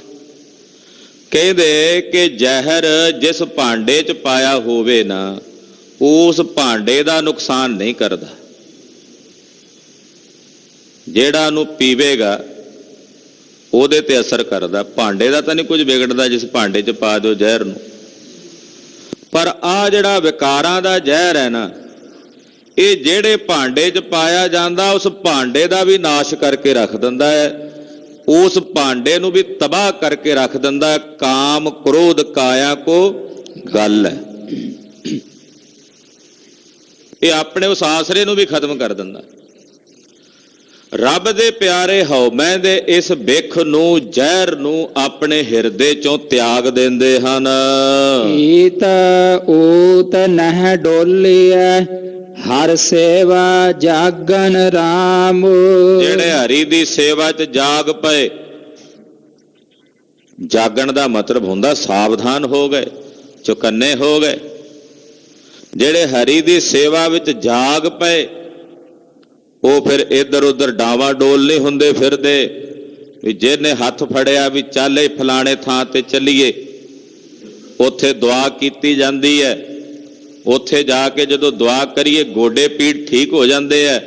ਕਹਿੰਦੇ ਕਿ ਜ਼ਹਿਰ ਜਿਸ ਭਾਂਡੇ 'ਚ ਪਾਇਆ ਹੋਵੇ ਨਾ, ਉਸ ਭਾਂਡੇ ਦਾ ਨੁਕਸਾਨ ਨਹੀਂ ਕਰਦਾ। ਜਿਹੜਾ ਨੂੰ ਪੀਵੇਗਾ ਉਹਦੇ ਤੇ ਅਸਰ ਕਰਦਾ। ਭਾਂਡੇ ਦਾ ਤਾਂ ਨਹੀਂ ਕੁਝ ਵਿਗੜਦਾ ਜਿਸ ਭਾਂਡੇ 'ਚ ਪਾ ਦਿਓ ਜ਼ਹਿਰ ਨੂੰ। ਪਰ ਆ ਜਿਹੜਾ ਵਿਕਾਰਾਂ ਦਾ ਜ਼ਹਿਰ ਹੈ ਨਾ, ਇਹ ਜਿਹੜੇ ਭਾਂਡੇ 'ਚ ਪਾਇਆ ਜਾਂਦਾ ਉਸ ਭਾਂਡੇ ਦਾ ਵੀ ਨਾਸ਼ ਕਰਕੇ ਰੱਖ ਦਿੰਦਾ ਹੈ। ਉਸ ਭਾਂਡੇ ਨੂੰ ਵੀ ਤਬਾਹ ਕਰਕੇ ਰੱਖ ਦਿੰਦਾ। ਕਾਮ, ਕ੍ਰੋਧ, ਕਾਇਆ ਕੋ ਗੱਲ ਹੈ। ਇਹ ਆਪਣੇ ਉਸ ਆਸਰੇ ਨੂੰ ਵੀ ਖਤਮ ਕਰ ਦਿੰਦਾ। ਰੱਬ ਦੇ ਪਿਆਰੇ ਹਉਮੈ ਦੇ ਇਸ ਬਿਖ ਨੂੰ, ਜ਼ਹਿਰ ਨੂੰ ਆਪਣੇ ਹਿਰਦੇ ਚੋਂ ਤਿਆਗ ਦਿੰਦੇ ਹਨ। ਈਤ ਊਤ ਨਹਿ ਡੋਲੀਐ ਹਰ ਸੇਵਾ ਜਾਗਨ ਰਾਮ। ਜਿਹੜੇ ਹਰੀ ਦੀ ਸੇਵਾ 'ਚ ਜਾਗ ਪਏ, ਜਾਗਣ ਦਾ ਮਤਲਬ ਹੁੰਦਾ ਸਾਵਧਾਨ ਹੋ ਗਏ, ਚੁਕੰਨੇ ਹੋ ਗਏ। ਜਿਹੜੇ ਹਰੀ ਦੀ ਸੇਵਾ ਵਿੱਚ ਜਾਗ ਪਏ ਉਹ ਫਿਰ ਇੱਧਰ ਉੱਧਰ ਡਾਵਾਂ ਡੋਲ ਨਹੀਂ ਹੁੰਦੇ ਫਿਰਦੇ ਵੀ ਜਿਹਨੇ ਹੱਥ ਫੜਿਆ ਵੀ ਚੱਲ ਇਹ ਫਲਾਣੇ ਥਾਂ ਤੇ ਚੱਲੀਏ, ਉੱਥੇ ਦੁਆ ਕੀਤੀ ਜਾਂਦੀ ਹੈ। ਉੱਥੇ ਜਾ ਕੇ ਜਦੋਂ ਦੁਆ ਕਰੀਏ ਗੋਡੇ ਪੀੜ ਠੀਕ ਹੋ ਜਾਂਦੇ ਹੈ।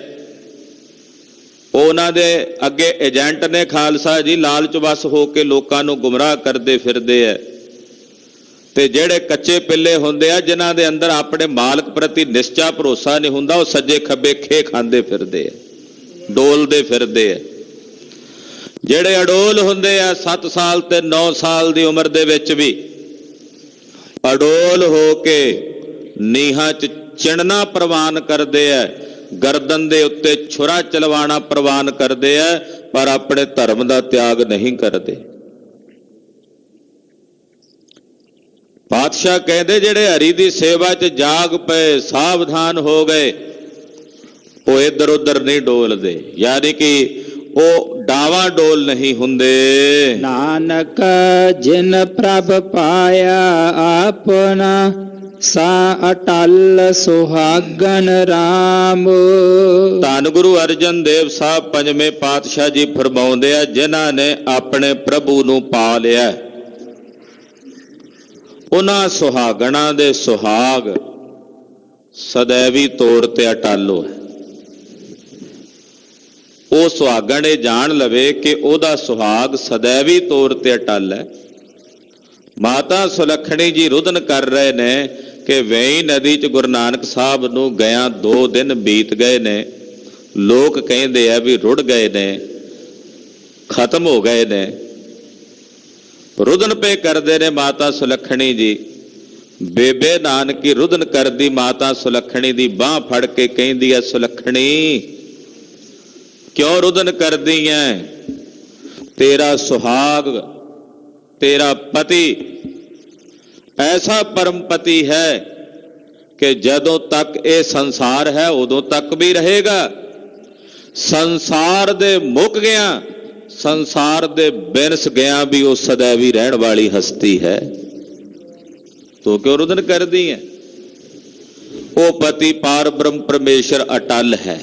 ਉਹਨਾਂ ਦੇ ਅੱਗੇ ਏਜੰਟ ਨੇ ਖਾਲਸਾ ਜੀ, ਲਾਲਚ ਵਸ ਹੋ ਕੇ ਲੋਕਾਂ ਨੂੰ ਗੁੰਮਰਾਹ ਕਰਦੇ ਫਿਰਦੇ ਹੈ। ਤੇ ਜਿਹੜੇ ਕੱਚੇ ਪਿੱਲੇ ਹੁੰਦੇ ਆ, ਜਿਨ੍ਹਾਂ ਦੇ ਅੰਦਰ ਆਪਣੇ ਮਾਲਕ ਪ੍ਰਤੀ ਨਿਸ਼ਚਾ ਭਰੋਸਾ ਨਹੀਂ ਹੁੰਦਾ, ਉਹ ਸੱਜੇ ਖੱਬੇ ਖੇ ਖਾਂਦੇ ਫਿਰਦੇ ਆ, ਡੋਲਦੇ ਫਿਰਦੇ ਆ। ਜਿਹੜੇ ਅਡੋਲ ਹੁੰਦੇ ਆ 7 ਸਾਲ ਤੇ 9 ਸਾਲ ਦੀ ਉਮਰ ਦੇ ਵਿੱਚ ਵੀ ਅਡੋਲ ਹੋ ਕੇ ਨੀਹਾਂ 'ਚ ਚਿਣਨਾ ਪ੍ਰਵਾਨ ਕਰਦੇ ਆ, ਗਰਦਨ ਦੇ ਉੱਤੇ ਛੁਰਾ ਚਲਵਾਣਾ ਪ੍ਰਵਾਨ ਕਰਦੇ ਆ, ਪਰ ਆਪਣੇ ਧਰਮ ਦਾ ਤਿਆਗ ਨਹੀਂ ਕਰਦੇ। ਪਾਤਸ਼ਾਹ ਕਹਿੰਦੇ ਜਿਹੜੇ ਹਰੀ ਦੀ ਸੇਵਾ 'ਚ ਜਾਗ ਪਏ, ਸਾਵਧਾਨ ਹੋ ਗਏ, ਉਹ ਇੱਧਰ ਉੱਧਰ ਨਹੀਂ ਡੋਲਦੇ, ਯਾਨੀ ਕਿ ਉਹ ਡਾਵਾਂ ਡੋਲ ਨਹੀਂ ਹੁੰਦੇ। ਨਾਨਕ ਜਿਨ ਪ੍ਰਭ ਪਾਇਆ ਆਪਣਾ ਸਾ ਅਟਲ ਸੁਹਾਗਨ ਰਾਮ। ਧੰਨ ਗੁਰੂ ਅਰਜਨ ਦੇਵ ਸਾਹਿਬ ਪੰਜਵੇਂ ਪਾਤਸ਼ਾਹ ਜੀ ਫਰਮਾਉਂਦੇ ਆ, ਜਿਨ੍ਹਾਂ ਨੇ ਆਪਣੇ ਪ੍ਰਭੂ ਨੂੰ ਪਾ ਲਿਆ, ਉਹਨਾਂ ਸੁਹਾਗਣਾ ਦੇ ਸੁਹਾਗ ਸदैवी ਤੌਰ ਤੇ ਅਟਲ ਹੈ। ਉਹ ਸੁਹਾਗਣ ਇਹ ਜਾਣ ਲਵੇ ਕਿ ਉਹਦਾ ਸੁਹਾਗ ਸदैवी ਤੌਰ ਤੇ ਅਟਲ ਹੈ। ਮਾਤਾ ਸੁਲੱਖਣੀ ਜੀ ਰੁਦਨ ਕਰ ਰਹੇ ਨੇ ਕਿ ਵੇਈ ਨਦੀ 'ਚ ਗੁਰੂ ਨਾਨਕ ਸਾਹਿਬ ਨੂੰ ਗਿਆ 2 ਦਿਨ ਬੀਤ ਗਏ ਨੇ। ਲੋਕ ਕਹਿੰਦੇ ਆ ਵੀ ਰੁੜ ਗਏ ਨੇ, ਖਤਮ ਹੋ ਗਏ ਨੇ। ਰੁਦਨ ਪੇ ਕਰਦੇ ਨੇ ਮਾਤਾ ਸੁਲੱਖਣੀ ਜੀ। ਬੇਬੇ ਨਾਨਕੀ ਰੁਦਨ ਕਰਦੀ ਮਾਤਾ ਸੁਲੱਖਣੀ ਦੀ ਬਾਹ ਫੜ ਕੇ ਕਹਿੰਦੀ ਆ, ਸੁਲੱਖਣੀ ਕਿਉਂ ਰੁਦਨ ਕਰਦੀ ਐ? ਤੇਰਾ ਸੁਹਾਗ, ਤੇਰਾ ਪਤੀ ਐਸਾ ਪਰਮ ਪਤੀ ਹੈ ਕਿ ਜਦੋਂ ਤੱਕ ਇਹ ਸੰਸਾਰ ਹੈ ਉਦੋਂ ਤੱਕ ਵੀ ਰਹੇਗਾ। ਸੰਸਾਰ ਦੇ ਮੁੱਕ ਗਿਆ, ਸੰਸਾਰ ਦੇ ਬਿਨਸ ਗਿਆ ਵੀ ਉਹ ਸदैवी ਰਹਿਣ ਵਾਲੀ ਹਸਤੀ ਹੈ। ਤੂੰ ਕਿਉਂ ਰੁਦਨ ਕਰਦੀ ਹੈ? ਉਹ ਪਤੀ ਪਾਰ ਬ੍ਰਹਮ ਪਰਮੇਸ਼ਰ ਅਟਲ ਹੈ।